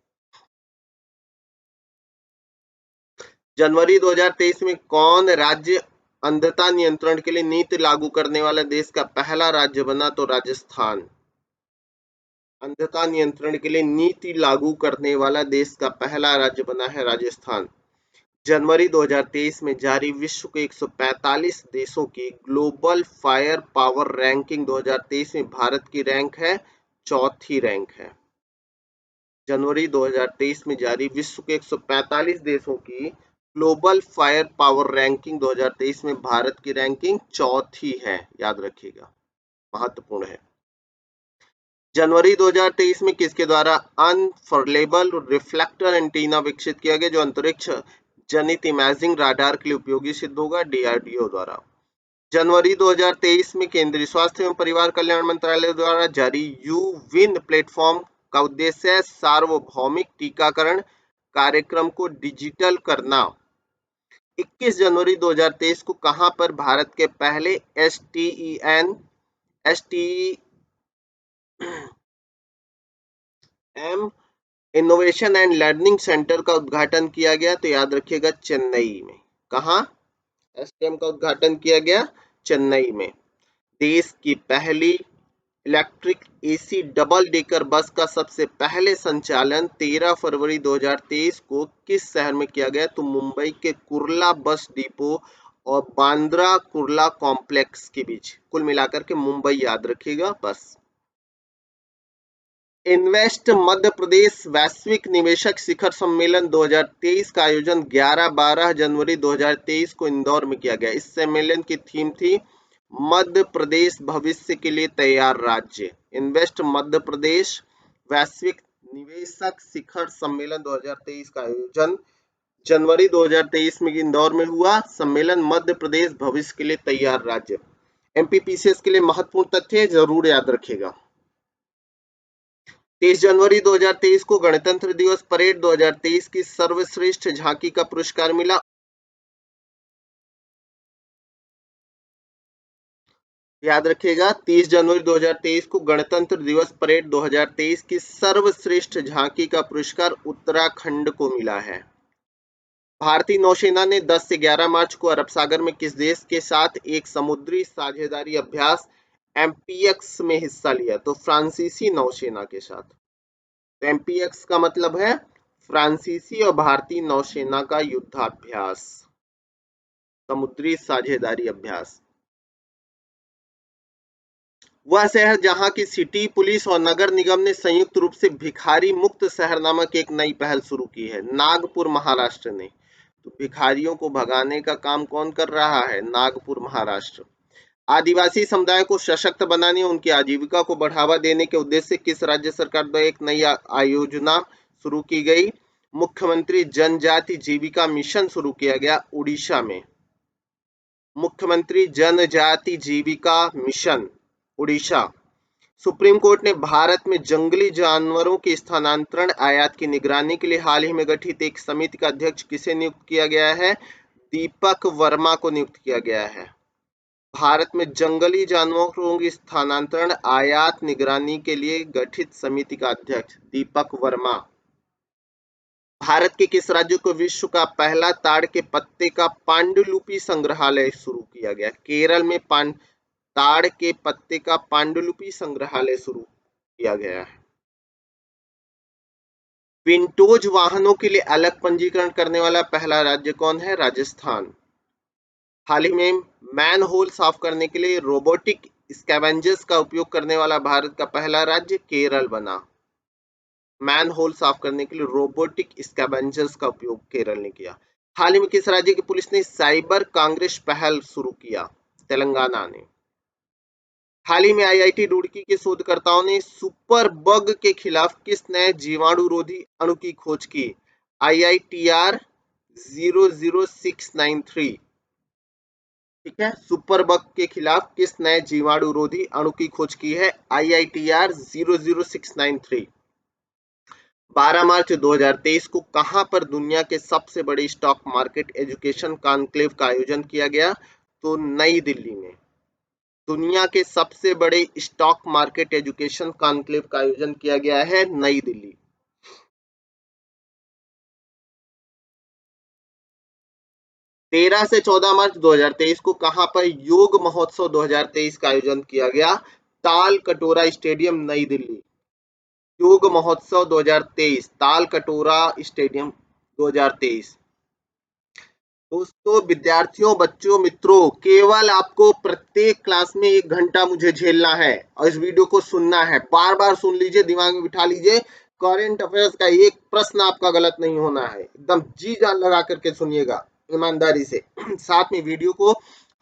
A: जनवरी 2023 में कौन राज्य अंधता नियंत्रण के लिए नीति लागू करने वाला देश का पहला राज्य बना? तो राजस्थान। अंधता नियंत्रण के लिए नीति लागू करने वाला देश का पहला राज्य बना है राजस्थान। जनवरी 2023 में जारी विश्व के 145 देशों की ग्लोबल फायर पावर रैंकिंग 2023 में भारत की रैंक है 4थी रैंक है। जनवरी 2023 में जारी विश्व के 145 देशों की ग्लोबल फायर पावर रैंकिंग 2023 में भारत की रैंकिंग 4थी है, याद रखिएगा, महत्वपूर्ण है। जनवरी 2023 में किसके द्वारा अनफर्लेबल रिफ्लेक्टर एंटीना विकसित किया गया जो अंतरिक्ष जनित इमेजिंग राडार के लिए उपयोगी सिद्ध होगा? डीआरडीओ द्वारा। जनवरी 2023 में केंद्रीय स्वास्थ्य एवं परिवार कल्याण मंत्रालय द्वारा जारी यू-विन प्लेटफॉर्म का उद्देश्य सार्वभौमिक टीकाकरण कार्यक्रम को डिजिटल करना। 21 जनवरी 2023 को कहां पर भारत के पहले STEM innovation and learning centre का उद्घाटन किया गया? तो याद रखिएगा चेन्नई में। कहां एसटीएम का उद्घाटन किया गया? चेन्नई में। देश की पहली electric AC double decker bus का सबसे पहले संचालन 13 फरवरी 2023 को किस शहर में किया गया? तो मुंबई के कुर्ला बस डिपो और बांद्रा कुर्ला कॉम्प्लेक्स के बीच। कुल मिलाकर के मुंबई याद रखिएगा बस। इन्वेस्ट मध्य प्रदेश वैश्विक निवेशक शिखर सम्मेलन 2023 का आयोजन 11-12 जनवरी 2023 को इंदौर में किया गया। इस सम्मेलन की थीम थी मध्य प्रदेश भविष्य के लिए तैयार राज्य। इन्वेस्ट मध्य प्रदेश वैश्विक निवेशक शिखर सम्मेलन 2023 का आयोजन जनवरी 2023 में इंदौर में हुआ। सम्मेलन मध्य प्रदेश भविष्य के लिए तैयार राज्य। एमपीपीसीएस के लिए महत्वपूर्ण तथ्य जरूर याद रखेगा। 23 जनवरी 2023 को गणतंत्र दिवस परेड 2023 की सर्वश्रेष्ठ झांकी का पुरस्कार मिला। याद रखिएगा 30 जनवरी 2023 को गणतंत्र दिवस परेड 2023 की सर्वश्रेष्ठ झांकी का पुरस्कार उत्तराखंड को मिला है। भारतीय नौसेना ने 10 से 11 मार्च को अरब सागर में किस देश के साथ एक समुद्री साझेदारी अभ्यास एमपीएक्स में हिस्सा लिया? तो फ्रांसीसी नौसेना के साथ। एमपीएक्स का मतलब है फ्रांसीसी और भारतीय नौसेना का युद्धाभ्यास, समुद्री साझेदारी अभ्यास। वह शहर जहां की सिटी पुलिस और नगर निगम ने संयुक्त रूप से भिखारी मुक्त शहर नामक एक नई पहल शुरू की है? नागपुर महाराष्ट्र ने। तो भिखारियों को भगाने का काम कौन कर रहा है? नागपुर महाराष्ट्र। आदिवासी समुदाय को सशक्त बनाने उनकी आजीविका को बढ़ावा देने के उद्देश्य से किस राज्य सरकार द्वारा एक नई आयोजना शुरू की गई? मुख्यमंत्री जनजाति जीविका मिशन शुरू किया गया उड़ीसा में। मुख्यमंत्री जनजाति जीविका मिशन उड़ीसा। सुप्रीम कोर्ट ने भारत में जंगली जानवरों के स्थानांतरण आयात की निगरानी के लिए हाल ही में गठित एक समिति का अध्यक्ष किसे नियुक्त किया गया है? दीपक वर्मा को नियुक्त किया गया है। भारत में जंगली जानवरों के स्थानांतरण आयात निगरानी के लिए गठित समिति का अध्यक्ष दीपक वर्मा। भारत के किस राज्य को विश्व का पहला ताड़ के पत्ते का पांडुलिपि संग्रहालय शुरू किया गया? केरल में ताड़ के पत्ते का पांडुलिपि संग्रहालय शुरू किया गया है। विंटोज वाहनों के लिए अलग पंजीकरण करने वाला पहला राज्य कौन है? राजस्थान। हाल ही में मैन होल साफ करने के लिए रोबोटिक स्कैवेंजर्स का उपयोग करने वाला भारत का पहला राज्य केरल बना। मैन होल साफ करने के लिए रोबोटिक स्कैवेंजर्स का उपयोग केरल ने किया। हाल ही में किस राज्य की पुलिस ने साइबर कांग्रेस पहल शुरू किया? तेलंगाना ने। हाल ही में आईआईटी रुड़की के शोधकर्ताओं ने सुपर बग के खिलाफ किस नए जीवाणुरोधी अणु की खोज की? IITR 00693। ठीक है, सुपर बग के खिलाफ किस नए जीवाणुरोधी अणु की खोज की है? IITR 00693। 12 मार्च 2023 को कहां पर दुनिया के सबसे बड़े स्टॉक मार्केट एजुकेशन कॉन्क्लेव का आयोजन किया गया? तो नई दिल्ली में। दुनिया के सबसे बड़े स्टॉक मार्केट एजुकेशन कॉन्क्लेव का आयोजन किया गया है नई दिल्ली। 13 से 14 मार्च 2023 को कहां पर योग महोत्सव 2023 का आयोजन किया गया? ताल कटोरा स्टेडियम नई दिल्ली। योग महोत्सव 2023 ताल कटोरा स्टेडियम 2023। दोस्तों, विद्यार्थियों, बच्चों, मित्रों, केवल आपको प्रत्येक क्लास में 1 घंटा मुझे झेलना है और इस वीडियो को सुनना है। बार बार सुन लीजिए, दिमाग में बिठा लीजिए। करंट अफेयर्स का एक प्रश्न आपका गलत नहीं होना है। एकदम जी जान लगा करके सुनिएगा ईमानदारी से। साथ में वीडियो को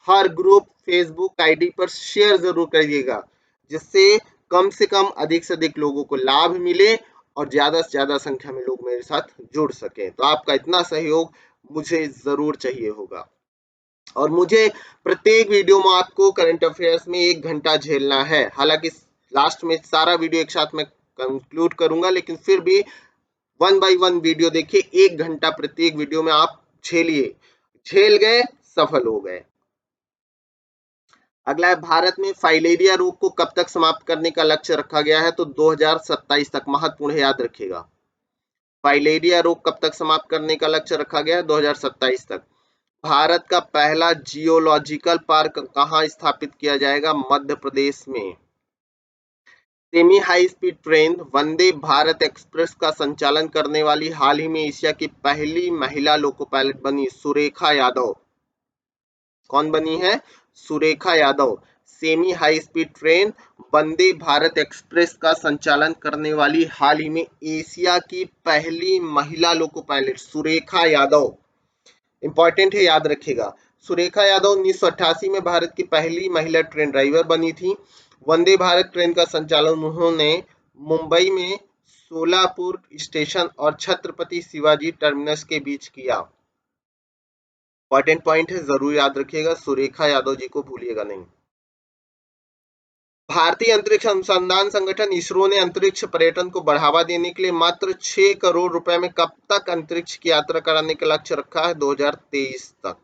A: हर ग्रुप फेसबुक आईडी पर शेयर जरूर करिएगा, जिससे कम से कम अधिक से अधिक लोगों को लाभ मिले और ज्यादा से ज्यादा संख्या में लोग मेरे साथ जुड़ सकें। तो आपका इतना सहयोग मुझे जरूर चाहिए होगा। और मुझे प्रत्येक वीडियो में आपको करंट अफेयर्स में 1 घंटा झेलना है। हालांकि लास्ट में सारा वीडियो एक साथ में कंक्लूड करूंगा, लेकिन फिर भी 1 बाय 1 वीडियो देखिए, 1 घंटा प्रत्येक वीडियो में आप झेलिए। झेल गए, सफल हो गए। अगला है, भारत में फाइलेरिया रोग को कब तक समाप्त करने का लक्ष्य रखा गया है? तो 2027 तक। महत्वपूर्ण है, याद रखिएगा। फाइलेरिया रोग कब तक समाप्त करने का लक्ष्य रखा गया है? 2027 तक। भारत का पहला जियोलॉजिकल पार्क कहाँ स्थापित किया जाएगा? मध्य प्रदेश में। Semi high speed train Vande Bharat express का संचालन करने वाली हाल ही में एशिया की पहली महिला लोको पायलट बनी सुरेखा यादव। कौन बनी है? Surekha Yadav. Semi high speed train Vande Bharat express का संचालन करने वाली हाल ही में एशिया की पहली महिला loco pilot Surekha Yadav. Important है, याद रखिएगा। सुरेखा यादव 1988 में भारत की पहली महिला ट्रेन ड्राइवर बनी थी। वंदे भारत ट्रेन का संचालन उन्होंने मुंबई में सोलापुर स्टेशन और छत्रपति शिवाजी टर्मिनस के बीच किया। इंपॉर्टेंट पॉइंट है, जरूर याद रखिएगा। सुरेखा यादव जी को भूलिएगा नहीं। भारतीय अंतरिक्ष अनुसंधान संगठन इसरो ने अंतरिक्ष पर्यटन को बढ़ावा देने के लिए मात्र 6 करोड़ रुपए में कब तक अंतरिक्ष की यात्रा कराने का लक्ष्य रखा है? 2023 तक।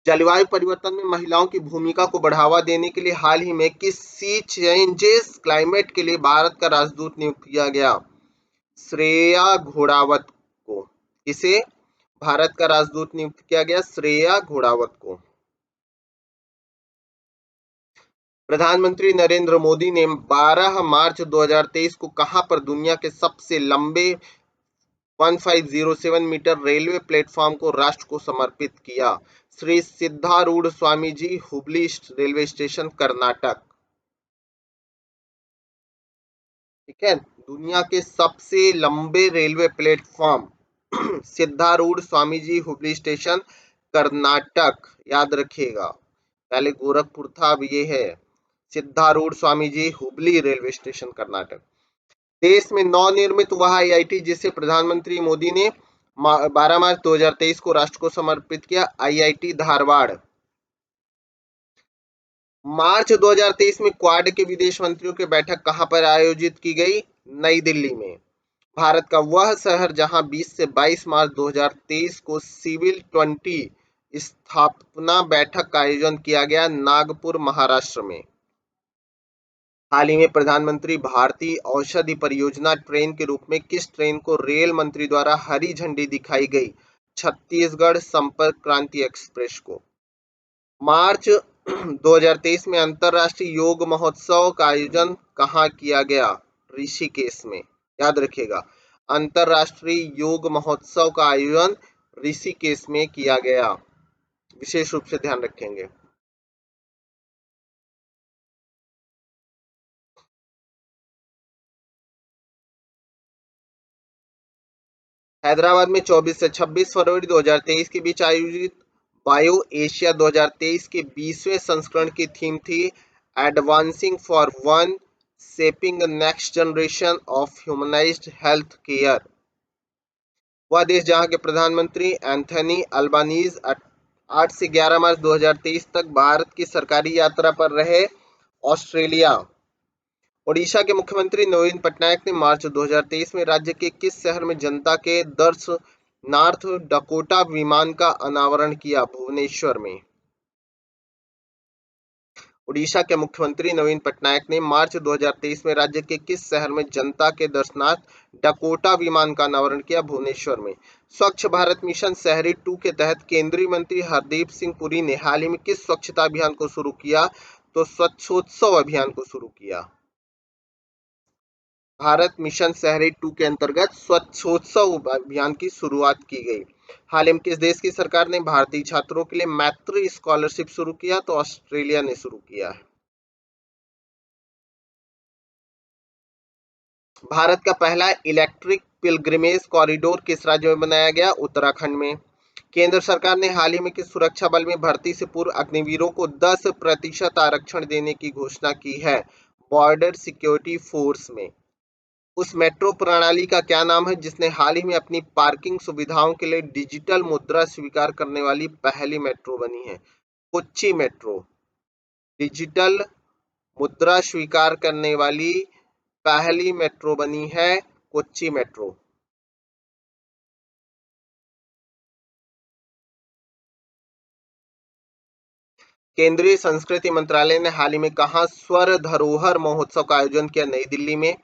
A: जलवायु परिवर्तन में महिलाओं की भूमिका को बढ़ावा देने के लिए हाल ही में किस सी चेंजेस क्लाइमेट के लिए भारत का राजदूत नियुक्त किया गया? श्रेया घोड़ावत को। किसे भारत का राजदूत नियुक्त किया गया? श्रेया घोड़ावत को। प्रधानमंत्री नरेंद्र मोदी ने 12 मार्च 2023 को कहां पर दुनिया के सबसे लंबे 1507 मीटर रेलवे प्लेटफॉर्म को राष्ट्र को समर्पित किया? Shri Siddharudha Swami ji, Hubli railway station, Karnataka. ठीक है, दुनिया के सबसे लंबे railway platform Siddharudha Swami ji, Hubli station, Karnataka. याद रखिएगा, पहले गोरखपुर था, अब ये है सिद्धारूढ़ स्वामी जी, हुबली रेलवे स्टेशन, कर्नाटक। देश में नवनिर्मित वह आईआईटी जिसे प्रधानमंत्री मोदी ने 12 मार्च 2023 को राष्ट्र को समर्पित किया, आईआईटी धारवाड़। मार्च 2023 में क्वाड के विदेश मंत्रियों की बैठक कहां पर आयोजित की गई? नई दिल्ली में। भारत का वह शहर जहां 20 से 22 मार्च 2023 को सिविल 20 स्थापना बैठक का आयोजन किया गया, नागपुर, महाराष्ट्र में। हाल ही में प्रधानमंत्री भारतीय औषधि परियोजना ट्रेन के रूप में किस ट्रेन को रेल मंत्री द्वारा हरी झंडी दिखाई गई? छत्तीसगढ़ संपर्क क्रांति एक्सप्रेस को। मार्च 2023 में अंतरराष्ट्रीय योग महोत्सव का आयोजन कहाँ किया गया? ऋषिकेश में। याद रखिएगा, अंतरराष्ट्रीय योग महोत्सव का आयोजन ऋषिकेश में किया गया। विशेष रूप से ध्यान रखेंगे। हैदराबाद में 24 से 26 फरवरी 2023 के बीच आयोजित बायो एशिया 2023 के 20वें संस्करण की थीम थी advancing for one, shaping next generation of humanised health care. वह देश जहां के प्रधानमंत्री एंथनी अल्बानीज 8 से 11 मार्च 2023 तक भारत की सरकारी यात्रा पर रहे, ऑस्ट्रेलिया। ओडिशा के मुख्यमंत्री नवीन पटनायक ने मार्च 2023 में राज्य के किस शहर में जनता के दर्शनार्थ डकोटा विमान का अनावरण किया? भुवनेश्वर में। ओडिशा के मुख्यमंत्री नवीन पटनायक ने मार्च 2023 में राज्य के किस शहर में जनता के दर्शनार्थ डकोटा विमान का अनावरण किया? भुवनेश्वर में। स्वच्छ भारत मिशन शहरी 2 के तहत केंद्रीय मंत्री हरदीप सिंह पुरी ने हाल ही में किस स्वच्छता अभियान को शुरू किया? तो स्वच्छोत्सव अभियान को शुरू किया। भारत मिशन शहरी 2 के अंतर्गत स्वच्छोत्सव अभियान की शुरुआत की गई। हाल ही में किस देश की सरकार ने भारतीय छात्रों के लिए मैत्री स्कॉलरशिप शुरू किया? तो ऑस्ट्रेलिया ने शुरू किया है। भारत का पहला इलेक्ट्रिक पिलग्रिमेज कॉरिडोर किस राज्य में बनाया गया? उत्तराखंड में। केंद्र सरकार ने हाल ही में किस सुरक्षा बल में भर्ती से पूर्व अग्निवीरों को 10% आरक्षण देने की घोषणा की है? बॉर्डर सिक्योरिटी फोर्स में। उस मेट्रो प्रणाली का क्या नाम है जिसने हाल ही में अपनी पार्किंग सुविधाओं के लिए डिजिटल मुद्रा स्वीकार करने वाली पहली मेट्रो बनी है? कोच्चि मेट्रो। डिजिटल मुद्रा स्वीकार करने वाली पहली मेट्रो बनी है कोच्चि मेट्रो। केंद्रीय संस्कृति मंत्रालय ने हाल ही में कहा स्वर धरोहर महोत्सव का आयोजन किया? नई दिल्ली में।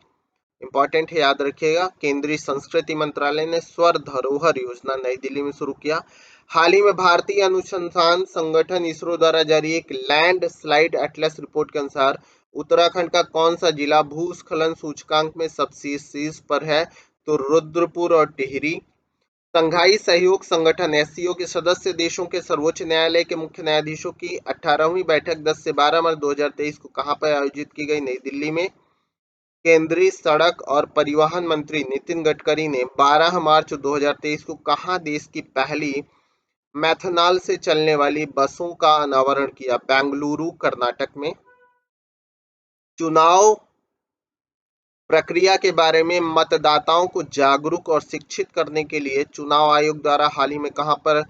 A: इंपॉर्टेंट है, याद रखिएगा। केंद्रीय संस्कृति मंत्रालय ने स्वर धरोहर योजना नई दिल्ली में शुरू किया। हाल ही में भारतीय अनुसंधान संगठन इसरो द्वारा जारी एक लैंड स्लाइड एटलस रिपोर्ट के अनुसार उत्तराखंड का कौन सा जिला भूस्खलन सूचकांक में सबसे शीर्ष पर है? तो रुद्रपुर और टिहरी। संघाई सहयोग संगठन एससीओ के सदस्य देशों के सर्वोच्च न्यायालय के मुख्य न्यायाधीशों की 18वीं बैठक 10 से 12 मार्च 2023 को कहां पर आयोजित की गई? नई दिल्ली में। केंद्रीय सड़क और परिवहन मंत्री नितिन गडकरी ने 12 मार्च 2023 को कहां देश की पहली मैथनॉल से चलने वाली बसों का अनावरण किया? बेंगलुरु, कर्नाटक में। चुनाव प्रक्रिया के बारे में मतदाताओं को जागरूक और शिक्षित करने के लिए चुनाव आयोग द्वारा हाल ही में कहां पर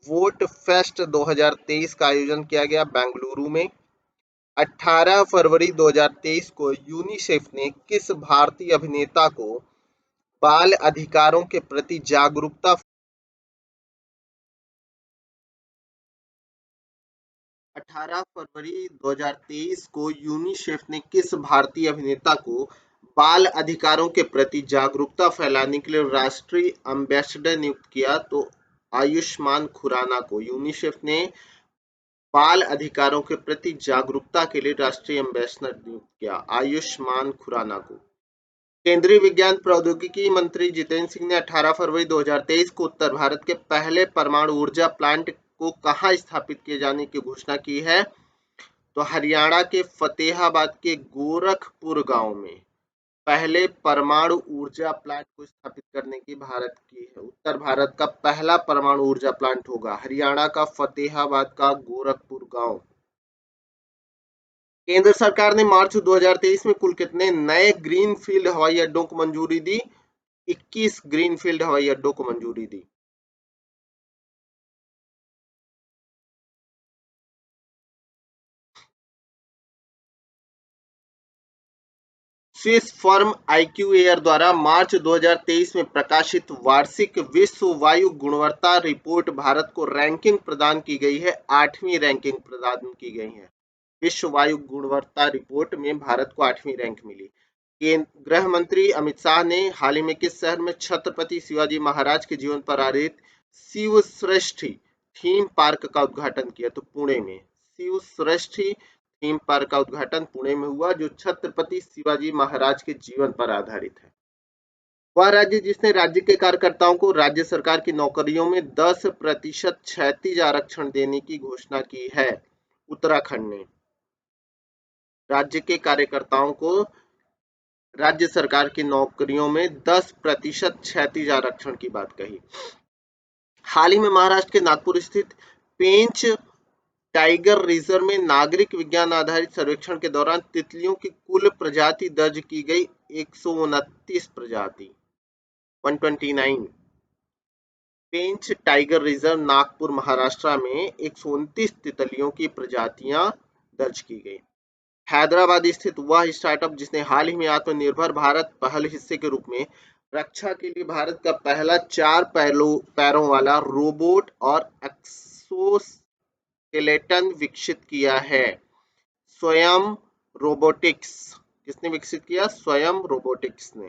A: वोट फेस्ट 2023 का आयोजन किया गया? बेंगलुरु में। 18 फरवरी 2023 को यूनिसेफ ने किस भारतीय अभिनेता को बाल अधिकारों के प्रति जागरूकता 18 फरवरी 2023 को यूनिसेफ ने किस भारतीय अभिनेता को बाल अधिकारों के प्रति जागरूकता फैलाने के लिए राष्ट्रीय एम्बेसडर नियुक्त किया? तो आयुष्मान खुराना को यूनिसेफ ने बाल अधिकारों के प्रति जागरूकता के लिए राष्ट्रीय एम्बेसडर नियुक्त किया, आयुष्मान खुराना को। केंद्रीय विज्ञान प्रौद्योगिकी मंत्री जितेंद्र सिंह ने 18 फरवरी 2023 को उत्तर भारत के पहले परमाणु ऊर्जा प्लांट को कहां स्थापित किए जाने की घोषणा की है? तो हरियाणा के फतेहाबाद के गोरखपुर गांव में पहले परमाणु ऊर्जा प्लांट को स्थापित करने की भारत की है। उत्तर भारत का पहला परमाणु ऊर्जा प्लांट होगा हरियाणा का फतेहाबाद का गोरखपुर गांव। केंद्र सरकार ने मार्च 2023 में कुल कितने नए ग्रीनफील्ड हवाई अड्डों को मंजूरी दी? 21 ग्रीनफील्ड हवाई अड्डों को मंजूरी दी। स्विस फर्म आईक्यू एयर द्वारा मार्च 2023 में प्रकाशित वार्षिक विश्व वायु गुणवत्ता रिपोर्ट भारत को रैंकिंग प्रदान की गई है, 8वीं रैंकिंग प्रदान की गई है। विश्व वायु गुणवत्ता रिपोर्ट में भारत को 8वीं रैंक मिली। गृह मंत्री अमित शाह ने हाल ही में किस शहर में छत्रपति शिवाजी महाराज के जीवन पर आधारित शिव श्रेष्ठी थीम पार्क का उद्घाटन किया? तो पुणे में। शिव श्रेष्ठी थीम पार्क का उद्घाटन पुणे में हुआ जो छत्रपति शिवाजी महाराज के जीवन पर आधारित है। वह राज्य जिसने राज्य के कार्यकर्ताओं को राज्य सरकार की नौकरियों में 10% क्षैतिज आरक्षण देने की घोषणा की है? उत्तराखंड ने राज्य के कार्यकर्ताओं को राज्य सरकार की नौकरियों में 10% क्षैतिज आरक्षण की बात कही। हाल ही में महाराष्ट्र के नागपुर स्थित पेंच टाइगर रिजर्व में नागरिक विज्ञान आधारित सर्वेक्षण के दौरान तितलियों की कुल प्रजाति दर्ज की गई 129 प्रजाति 129। पेंच टाइगर रिजर्व नागपुर महाराष्ट्र में 129 तितलियों की प्रजातियां दर्ज की गई। हैदराबाद स्थित वह स्टार्टअप जिसने हाल ही में आत्मनिर्भर भारत पहल हिस्से के रूप में रक्षा के लिए भारत का पहला 4 पैरों वाला रोबोट और एक्सोस्केलेटन विकसित किया है? स्वयं रोबोटिक्स। किसने विकसित किया? स्वयं रोबोटिक्स ने।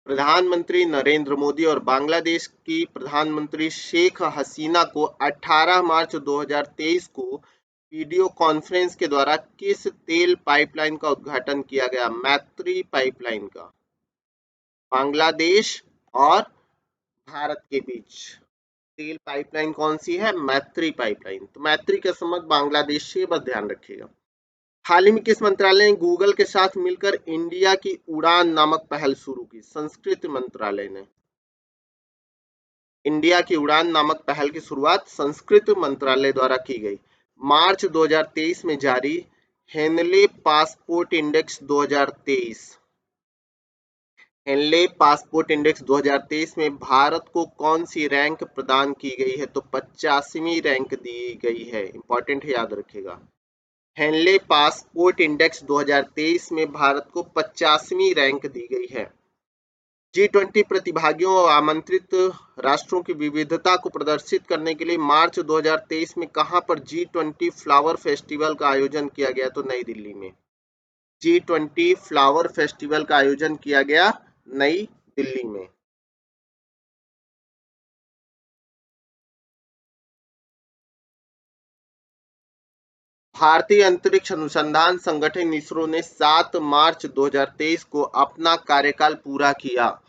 A: प्रधानमंत्री नरेंद्र मोदी और बांग्लादेश की प्रधानमंत्री शेख हसीना को 18 मार्च 2023 को वीडियो कॉन्फ्रेंस के द्वारा किस तेल पाइपलाइन का उद्घाटन किया गया? मैत्री पाइपलाइन का। बांग्लादेश और भारत के बीच तेल पाइपलाइन कौन सी है? मैत्री पाइपलाइन। तो मैत्री का संबंध बांग्लादेश से, बस ध्यान रखिएगा। हाल ही में किस मंत्रालय ने गूगल के साथ मिलकर इंडिया की उड़ान नामक पहल शुरू की? संस्कृति मंत्रालय ने। इंडिया की उड़ान नामक पहल की शुरुआत संस्कृत मंत्रालय द्वारा की गई। मार्च 2023 में जारी Henley passport index 2023। Henley passport index 2023 में भारत को कौन सी रैंक प्रदान की गई है? तो 85वीं रैंक दी गई है। इंपॉर्टेंट है, याद रखिएगा। हेनले पासपोर्ट इंडेक्स 2023 में भारत को 85वीं रैंक दी गई है। G20 प्रतिभागियों और आमंत्रित राष्ट्रों की विविधता को प्रदर्शित करने के लिए मार्च 2023 में कहां पर G20 फ्लावर फेस्टिवल का आयोजन किया गया? तो नई दिल्ली में G20 फ्लावर फेस्टिवल का आयोजन किया गया नई दिल्ली में। भारतीय अंतरिक्ष अनुसंधान संगठन इसरो ने 7 मार्च 2023 को अपना कार्यकाल पूरा किया।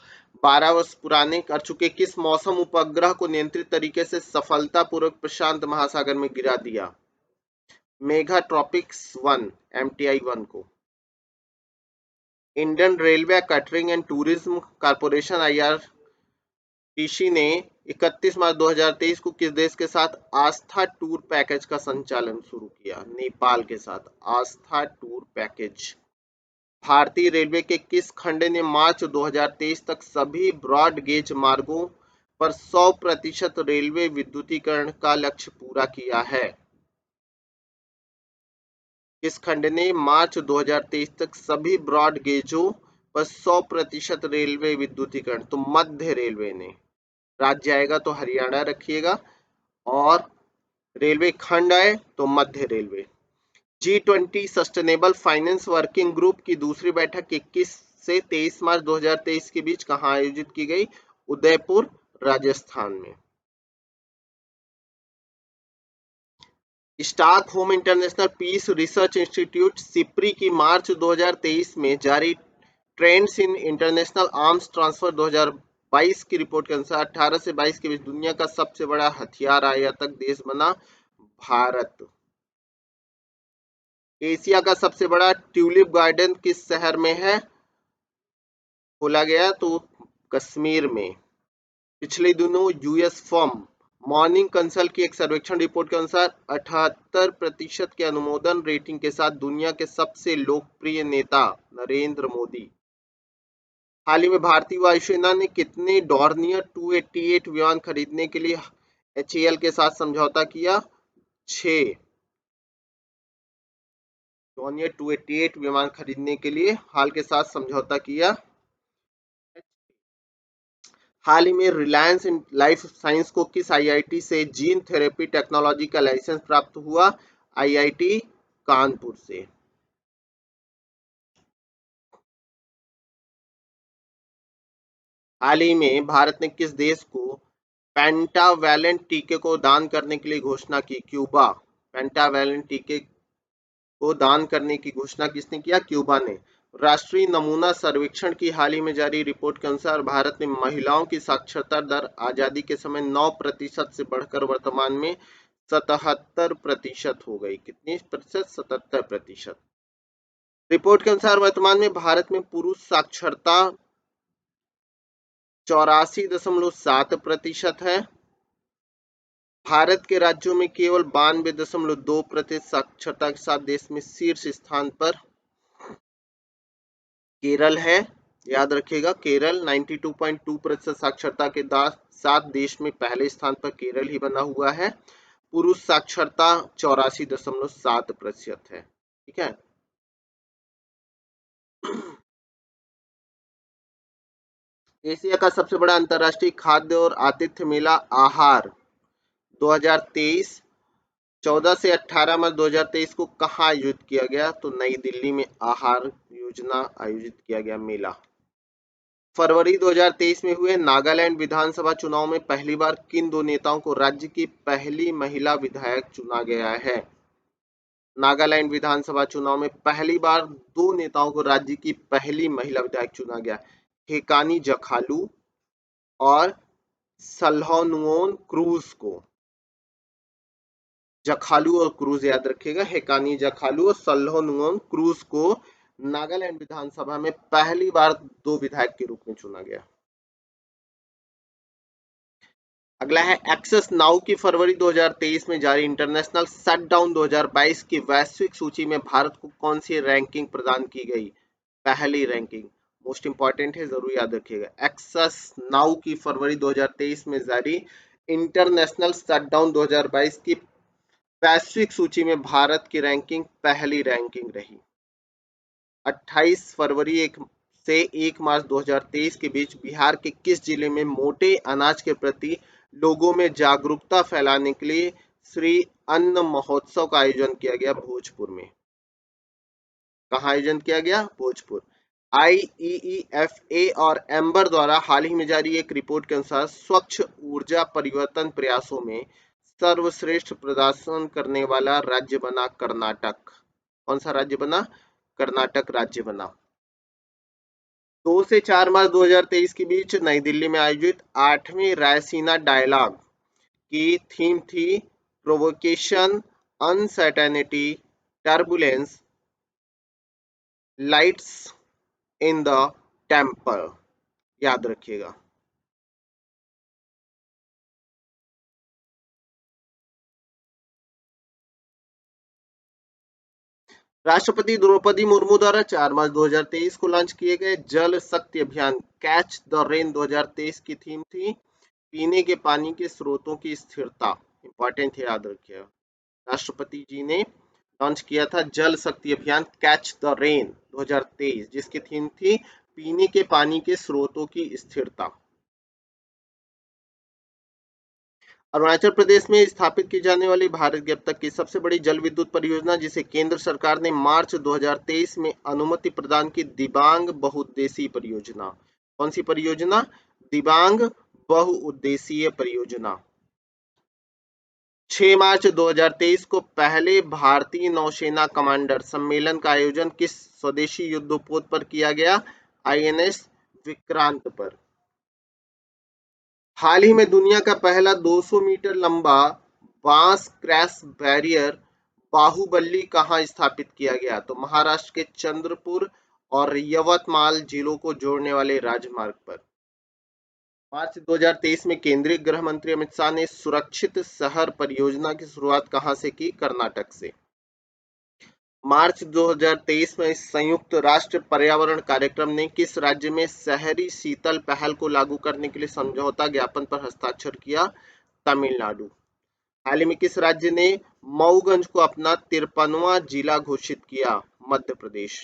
A: 12 वर्ष पुराने कर चुके किस मौसम उपग्रह को नियंत्रित तरीके से सफलतापूर्वक प्रशांत महासागर में गिरा दिया? मेगा ट्रॉपिक्स 1 MTI-1 को। Indian railway catering and tourism corporation IRTC ने 31 मार्च 2023 को किस देश के साथ आस्था टूर पैकेज का संचालन शुरू किया? नेपाल के साथ आस्था टूर पैकेज। भारतीय रेलवे के किस खंड ने मार्च 2023 तक सभी ब्रॉड गेज मार्गों पर 100% रेलवे विद्युतीकरण का लक्ष्य पूरा किया है? किस खंड ने मार्च 2023 तक सभी ब्रॉड गेजों पर 100% रेलवे विद्युतीकरण? तो मध्य रेलवे ने। राज्य आएगा तो हरियाणा रखिएगा, और रेलवे खंड आए तो मध्य railway. G20 sustainable finance working group की दूसरी बैठक 21 से 23 मार्च 2023 के बीच कहां आयोजित की गई? उदयपुर, राजस्थान में। Stockholm international peace research institute SIPRI की मार्च 2023 में जारी trends in international arms transfer 2022 की रिपोर्ट के अनुसार 18 से 22 के बीच दुनिया का सबसे बड़ा हथियार आयातक देश बना भारत। एशिया का सबसे बड़ा ट्यूलिप गार्डन किस शहर में है खोला गया? तो कश्मीर में। पिछले दिनों यूएस फर्म मॉर्निंग कंसल्ट की एक सर्वेक्षण रिपोर्ट के अनुसार 78% के अनुमोदन रेटिंग के साथ दुनिया के सबसे लोकप्रिय नेता नरेंद्र मोदी। हाल ही में भारतीय वायुसेना ने कितने डॉर्नियर 288 विमान खरीदने के लिए HAL के साथ समझौता किया? 6 डॉर्नियर 288 विमान खरीदने के लिए हाल के साथ समझौता किया। हाल ही में रिलायंस लाइफ साइंस को किस IIT से जीन थेरेपी टेक्नोलॉजी का लाइसेंस प्राप्त हुआ? IIT कानपुर से। हाल ही में भारत ने किस देश को पेंटावैलेंट टीके को दान करने के लिए घोषणा की? क्यूबा। पेंटावैलेंट टीके को दान करने की घोषणा किसने किया? क्यूबा ने। राष्ट्रीय नमूना सर्वेक्षण की हाल ही में जारी रिपोर्ट के अनुसार भारत में महिलाओं की साक्षरता दर आजादी के समय 9% से बढ़कर वर्तमान में 77% हो गई। कितनी प्रतिशत? 77%। रिपोर्ट के अनुसार वर्तमान में भारत में पुरुष साक्षरता 84.7% है। भारत के राज्यों में केवल 92.2% साक्षरता के साथ देश में शीर्ष स्थान पर केरल है। याद रखिएगा, केरल 92.2% साक्षरता के साथ देश में पहले स्थान पर केरल ही बना हुआ है। पुरुष साक्षरता 84.7% है। ठीक है। एशिया का सबसे बड़ा अंतर्राष्ट्रीय खाद्य और आतिथ्य मेला आहार 2023 14 से 18 मार्च 2023 को कहाँ आयोजित किया गया? तो नई दिल्ली में आहार योजना आयोजित किया गया मेला। फरवरी 2023 में हुए नागालैंड विधानसभा चुनाव में पहली बार किन दो नेताओं को राज्य की पहली महिला विधायक चुना गया है? नागालैंड विधानसभा चुनाव में पहली बार दो नेताओं को राज्य की पहली महिला विधायक चुना गया। हेकानी जखालू और सल्होनुओन क्रूज को। जखालू और क्रूज याद रखिएगा। हेकानी जखालू और सल्होनुओन क्रूज को नागालैंड विधानसभा में पहली बार दो विधायक के रूप में चुना गया। अगला है एक्सेस नाउ की फरवरी 2023 में जारी इंटरनेशनल शटडाउन 2022 की वैश्विक सूची में भारत को कौन सी रैंकिंग प्रदान की गई? पहली रैंकिंग। मोस्ट इंपॉर्टेंट है, जरूर याद रखिएगा। एक्सेस नाउ की फरवरी 2023 में जारी इंटरनेशनल शटडाउन 2022 की वैश्विक सूची में भारत की रैंकिंग पहली रैंकिंग रही। 28 फरवरी से 1 मार्च 2023 के बीच बिहार के किस जिले में मोटे अनाज के प्रति लोगों में जागरूकता फैलाने के लिए श्री अन्न महोत्सव का आयोजन किया गया? भोजपुर में। कहाँ आयोजन किया गया? भोजपुर। आईईईएफए और एम्बर द्वारा हाल ही में जारी एक रिपोर्ट के अनुसार स्वच्छ ऊर्जा परिवर्तन प्रयासों में सर्वश्रेष्ठ प्रदर्शन करने वाला राज्य बना कर्नाटक। कौन सा राज्य बना? कर्नाटक राज्य बना। 2 से 4 मार्च 2023 के बीच नई दिल्ली में आयोजित 8वें रायसीना डायलॉग की थीम थी provocation, uncertainty, turbulence, lights in the temple. याद रखिएगा। राष्ट्रपति द्रौपदी मुर्मू द्वारा 4 मार्च 2023 को लॉन्च किए गए जल शक्ति अभियान कैच द रेन 2023 की थीम थी पीने के पानी के स्रोतों की स्थिरता। इंपॉर्टेंट है, याद रखिएगा। राष्ट्रपति जी ने लॉन्च किया था जल शक्ति अभियान कैच द रेन 2023, जिसकी थीम थी पीने के पानी के स्रोतों की स्थिरता। अरुणाचल प्रदेश में स्थापित की जाने वाली भारत की अब तक की सबसे बड़ी जल विद्युत परियोजना, जिसे केंद्र सरकार ने मार्च 2023 में अनुमति प्रदान की, दिबांग बहुउद्देशीय परियोजना। कौन सी परियोजना? दिबांग बहुउद्देशीय परियोजना। 6 मार्च 2023 को पहले भारतीय नौसेना कमांडर सम्मेलन का आयोजन किस स्वदेशी युद्धपोत पर किया गया? आईएनएस विक्रांत पर। हाल ही में दुनिया का पहला 200 मीटर लंबा बांस क्रैश बैरियर बाहुबली कहाँ स्थापित किया गया? तो महाराष्ट्र के चंद्रपुर और यवतमाल जिलों को जोड़ने वाले राजमार्ग पर। मार्च 2023 में केंद्रीय गृह मंत्री अमित शाह ने सुरक्षित शहर परियोजना की शुरुआत कहां से की? कर्नाटक से। मार्च 2023 में संयुक्त राष्ट्र पर्यावरण कार्यक्रम ने किस राज्य में शहरी शीतल पहल को लागू करने के लिए समझौता ज्ञापन पर हस्ताक्षर किया? तमिलनाडु। हाल ही में किस राज्य ने मऊगंज को अपना 53वां जिला घोषित किया? मध्य प्रदेश।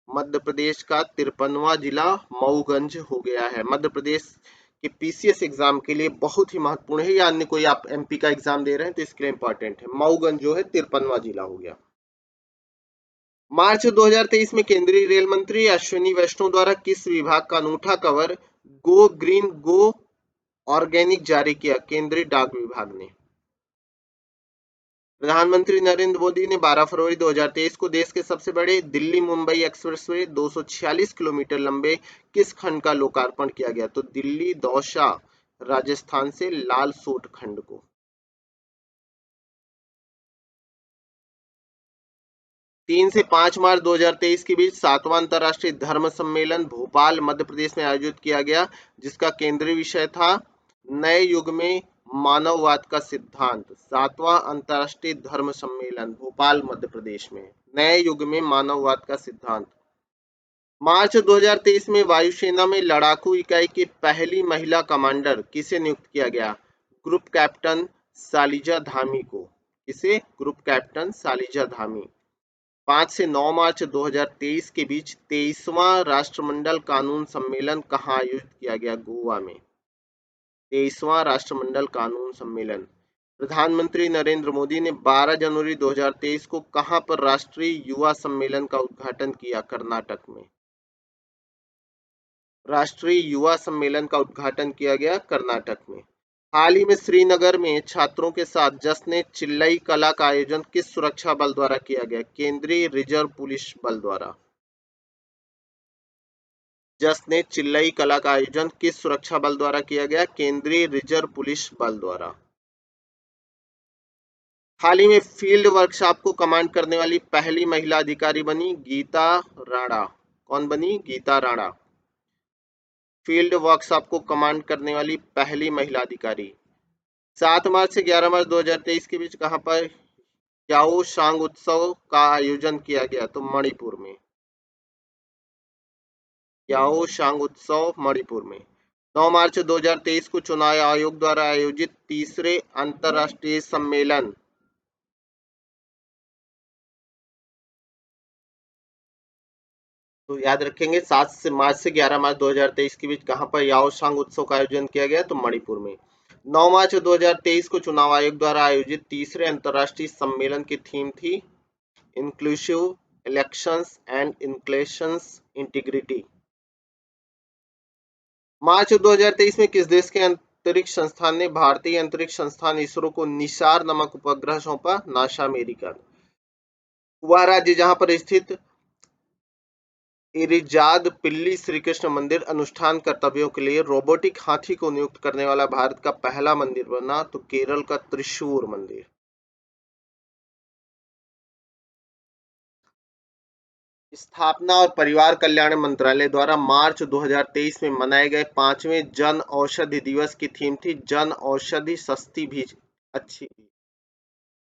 A: मध्य प्रदेश का 53वां जिला मऊगंज हो गया है। मध्य प्रदेश के पीसीएस एग्जाम के लिए बहुत ही महत्वपूर्ण है, या अन्य कोई आप एमपी का एग्जाम दे रहे हैं तो इसके लिए इंपॉर्टेंट है। मऊगंज जो है 53वां जिला हो गया। मार्च 2023 में केंद्रीय रेल मंत्री अश्विनी वैष्णव द्वारा किस विभाग का अनूठा कवर गो ग्रीन गो ऑर्गेनिक जारी किया? केंद्रीय डाक विभाग ने। प्रधानमंत्री नरेंद्र मोदी ने 12 फरवरी 2023 को देश के सबसे बड़े दिल्ली मुंबई एक्सप्रेसवे 246 किलोमीटर लंबे किस खंड का लोकार्पण किया गया? तो दिल्ली दौसा राजस्थान से लालसोट खंड को। 3 से 5 मार्च 2023 के बीच 7वां अंतर्राष्ट्रीय धर्म सम्मेलन भोपाल मध्य प्रदेश में आयोजित किया गया, जिसका केंद्रीय विषय था नए युग में मानववाद का सिद्धांत। 7वां अंतर्राष्ट्रीय धर्म सम्मेलन भोपाल मध्य प्रदेश में, नए युग में मानववाद का सिद्धांत। मार्च 2023 में वायुसेना में लड़ाकू इकाई की पहली महिला कमांडर किसे नियुक्त किया गया? ग्रुप कैप्टन सालिजा धामी को। किसे? Group captain सालिजा Dhami. 5 से 9 मार्च 2023 के बीच 23वां राष्ट्रमंडल कानून सम्मेलन कहाँ आयोजित किया गया? गोवा में। 23वां राष्ट्रमंडल कानून सम्मेलन। प्रधानमंत्री नरेंद्र मोदी ने 12 जनवरी 2023 को कहां पर राष्ट्रीय युवा सम्मेलन का उद्घाटन किया? कर्नाटक में। राष्ट्रीय युवा सम्मेलन का उद्घाटन किया गया कर्नाटक में। हाल ही में श्रीनगर में छात्रों के साथ जश्न चिल्लई कला का आयोजन किस सुरक्षा बल द्वारा किया गया? केंद्रीय रिजर्व पुलिस बल द्वारा। जश्न चिल्लई कला का आयोजन किस सुरक्षा बल द्वारा किया गया? केंद्रीय रिजर्व पुलिस बल द्वारा। हाल ही में फील्ड वर्कशॉप को कमांड करने वाली पहली महिला अधिकारी बनी गीता राणा। कौन बनी? गीता राणा। फील्ड वर्कशॉप को कमांड करने वाली पहली महिला अधिकारी। 7 मार्च से 11 मार्च 2023 के बीच कहां पर याओ सांग उत्सव का आयोजन किया गया? तो मणिपुर में। याओ सांग उत्सव मणिपुर में। 9 मार्च 2023 को चुनाव आयोग द्वारा आयोजित तीसरे अंतर्राष्ट्रीय सम्मेलन तो याद रखेंगे 7 से मार्च से 11 मार्च 2023 के बीच कहां पर याओ सांग उत्सव का आयोजन किया गया? तो मणिपुर में। 9 मार्च 2023 को चुनाव आयोग द्वारा आयोजित तीसरे अंतर्राष्ट्रीय सम्मेलन की थीम थी inclusive elections and elections integrity. March 2023 में किस देश के अंतरिक्ष संस्थान ने भारतीय अंतरिक्ष संस्थान इसरो को निसार नामक उपग्रह सौंपा? NASA America. वह राज्य जहां पर स्थित इरिजाद पिल्ली श्री कृष्ण मंदिर अनुष्ठान कर्तव्यों के लिए रोबोटिक हाथी को नियुक्त करने वाला भारत का पहला मंदिर बना? तो केरल का त्रिशूर मंदिर। स्थापना और परिवार कल्याण मंत्रालय द्वारा मार्च 2023 में मनाए गए 5वें जन औषधि दिवस की थीम थी जन औषधि सस्ती भी अच्छी भी।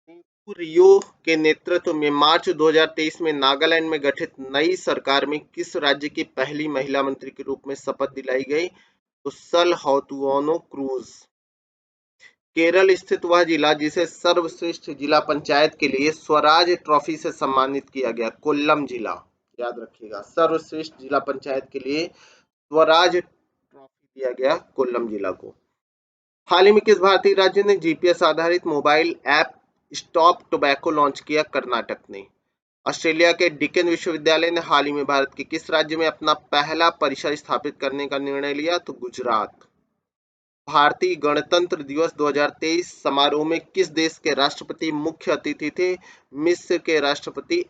A: नीतू रियो के नेतृत्व में मार्च 2023 में नागालैंड में गठित नई सरकार में किस राज्य की पहली महिला मंत्री के रूप में शपथ दिलाई गई? तो सल हौतुओनो क्रूज। केरल स्थित वह जिला जिसे सर्वश्रेष्ठ जिला पंचायत के लिए स्वराज ट्रॉफी से सम्मानित किया गया? कोल्लम जिला। याद रखिएगा, सर्वश्रेष्ठ जिला पंचायत के लिए स्वराज ट्रॉफी दिया गया कोल्लम जिला को। हाल ही में किस भारतीय राज्य ने जीपीएस आधारित mobile app stop tobacco launch किया? कर्नाटक ने। ऑस्ट्रेलिया के डिकेन विश्वविद्यालय ने हाल ही में भारत के किस राज्य में अपना पहला परिसर स्थापित करने का निर्णय लिया? तो गुजरात। भारतीय गणतंत्र दिवस 2023 समारोह में किस देश के राष्ट्रपति मुख्य अतिथि थे? मिस्र के राष्ट्रपति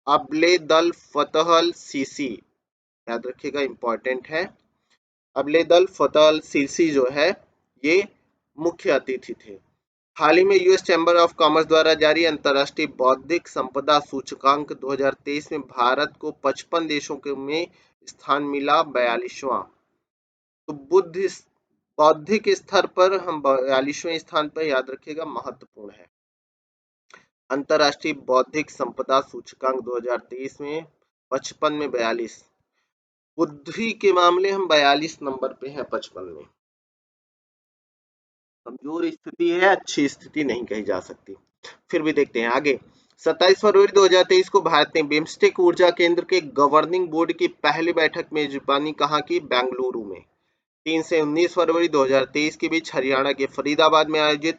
A: अब्देल फतह अल सीसी। याद रखिएगा, इंपॉर्टेंट है। अब्देल फतह अल सीसी जो है ये मुख्य अतिथि थे। हाल ही में यूएस चैम्बर ऑफ कॉमर्स द्वारा जारी अंतर्राष्ट्रीय बौद्धिक संपदा सूचकांक 2023 में भारत को 55 देशों के में स्थान मिला 42वां। तो बौद्धिक स्तर पर हम 42वें स्थान पर, याद रखिएगा, महत्वपूर्ण है। अंतर्राष्ट्रीय बौद्धिक संपदा सूचकांक 2023 में 55 में 42। बुद्धि के मामले हम 42 नंबर पे हैं 55 में। कमजोर स्थिति है, अच्छी स्थिति नहीं कही जा सकती। फिर भी देखते हैं आगे। 27 फरवरी 2023 को भारत ने बिम्स्टेक ऊर्जा केंद्र के गवर्निंग बोर्ड की पहली बैठक में मेजबानी कहाँ की? बेंगलुरु में। 3 से 19 फरवरी 2023 के बीच हरियाणा के फरीदाबाद में आयोजित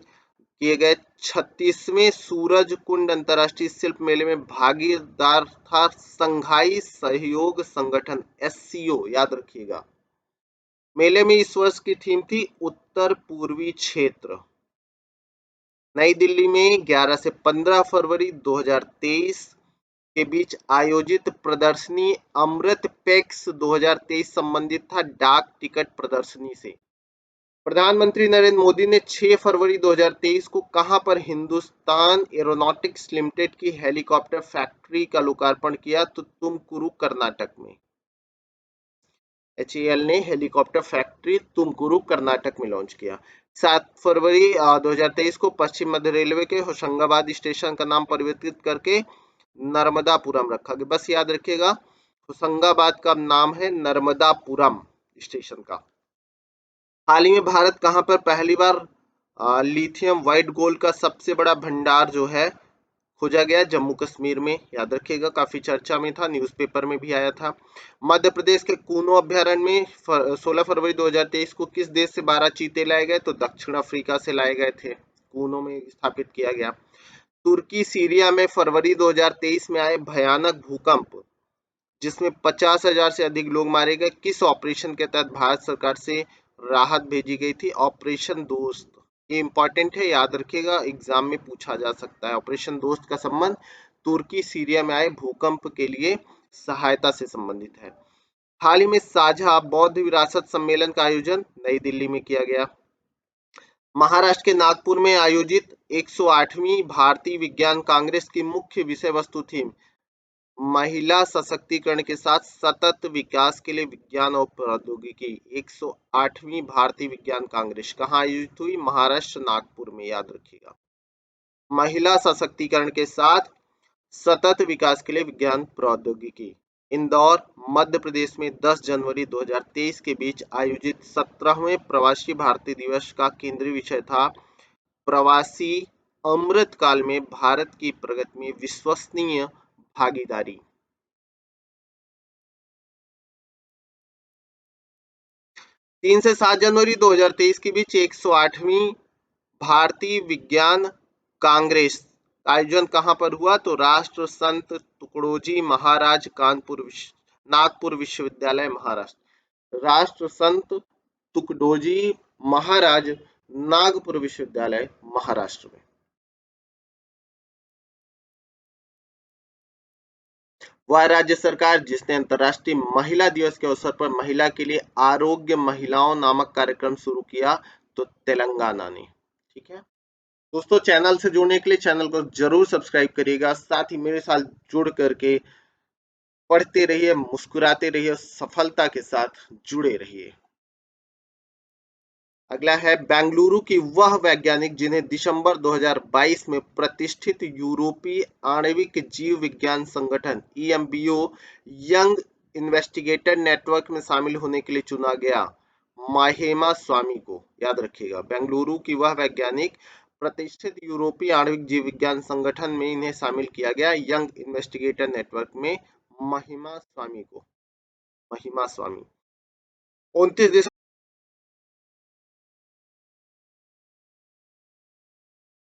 A: किए गए 36वें सूरज कुंड अंतर्राष्ट्रीय शिल्प मेले में भागीदार था संघाई सहयोग संगठन एससीओ। याद रखिएगा, मेले में इस वर्ष की थीम थी उत्तर पूर्वी क्षेत्र। नई दिल्ली में 11 से 15 फरवरी 2023 के बीच आयोजित प्रदर्शनी अमृत पैक्स 2023 संबंधित था डाक टिकट प्रदर्शनी से। प्रधानमंत्री नरेंद्र मोदी ने 6 फरवरी 2023 को कहां पर हिंदुस्तान एरोनॉटिक्स लिमिटेड की हेलीकॉप्टर फैक्ट्री का लोकार्पण किया? तो तुमकुरु कर्नाटक में। एचएएल ने हेलीकॉप्टर फैक्ट्री तुमकुरु कर्नाटक में लॉन्च किया। 7 फरवरी 2023 को पश्चिम मध्य रेलवे के होशंगाबाद स्टेशन का नाम परिवर्तित करके नर्मदापुरम रखा गया। बस याद रखिएगा, होशंगाबाद का नाम है नर्मदापुरम स्टेशन का। हाल ही में भारत कहां पर पहली बार लिथियम व्हाइट गोल्ड का सबसे बड़ा भंडार जो है खोजा गया? जम्मू कश्मीर में। याद रखिएगा, काफी चर्चा में था, न्यूज़पेपर में भी आया था। मध्य प्रदेश के कूनो अभ्यारण्य में 16 फरवरी 2023 को किस देश से 12 चीते लाए गए? तो दक्षिण अफ्रीका से लाए गए थे, कूनो में स्थापित किया गया। तुर्की सीरिया में फरवरी 2023 में आए भयानक भूकंप जिसमें 50,000 से अधिक लोग मारे गए, किस ऑपरेशन के तहत भारत सरकार से राहत भेजी गई थी? ऑपरेशन दोस्त। ये इंपॉर्टेंट है, याद रखिएगा, एग्जाम में पूछा जा सकता है। ऑपरेशन दोस्त का संबंध तुर्की सीरिया में आए भूकंप के लिए सहायता से संबंधित है। हाल ही में साझा बौद्ध विरासत सम्मेलन का आयोजन नई दिल्ली में किया गया। महाराष्ट्र के नागपुर में आयोजित 108वीं भारतीय विज्ञान कांग्रेस की मुख्य विषय वस्तु थी महिला सशक्तिकरण के साथ सतत विकास के लिए विज्ञान और प्रौद्योगिकी 108वीं भारतीय विज्ञान कांग्रेस कहाँ आयोजित हुई? महाराष्ट्र, नागपुर में, याद रखिएगा। महिला सशक्तिकरण के साथ सतत विकास के लिए विज्ञान प्रौद्योगिकी, इंदौर, मध्य प्रदेश में 10 जनवरी 2023 के बीच आयोजित 17वें प्रवासी भारतीय दिवस का केंद्रीय विषय था प्रवासी अमृतकाल में भारत की प्रगति में विश्वसनीय भागीदारी। 3 से 7 जनवरी 2023 के बीच 108वीं भारतीय विज्ञान कांग्रेस का आयोजन कहां पर हुआ? तो राष्ट्र संत तुकडोजी महाराज नागपुर विश्वविद्यालय, महाराष्ट्र। राष्ट्र संत तुकडोजी महाराज नागपुर विश्वविद्यालय, महाराष्ट्र में। वह राज्य सरकार जिसने अंतर्राष्ट्रीय महिला दिवस के अवसर पर महिला के लिए आरोग्य महिलाओं नामक कार्यक्रम शुरू किया, तो तेलंगाना ने। ठीक है दोस्तों, चैनल से जुड़ने के लिए चैनल को जरूर सब्सक्राइब करिएगा, साथ ही मेरे साथ जुड़ करके पढ़ते रहिए, मुस्कुराते रहिए, सफलता के साथ जुड़े रहिए। अगला है बेंगलुरु की वह वैज्ञानिक जिन्हें दिसंबर 2022 में प्रतिष्ठित यूरोपीय आणविक जीव विज्ञान संगठन EMBO यंग इन्वेस्टिगेटर नेटवर्क में शामिल होने के लिए चुना गया। महिमा स्वामी को याद रखिएगा। बेंगलुरु की वह वैज्ञानिक प्रतिष्ठित यूरोपीय आणविक जीव विज्ञान संगठन में इन्हें शामिल किया गया यंग इन्वेस्टिगेटर नेटवर्क में। महिमा स्वामी को, महिमा स्वामी 29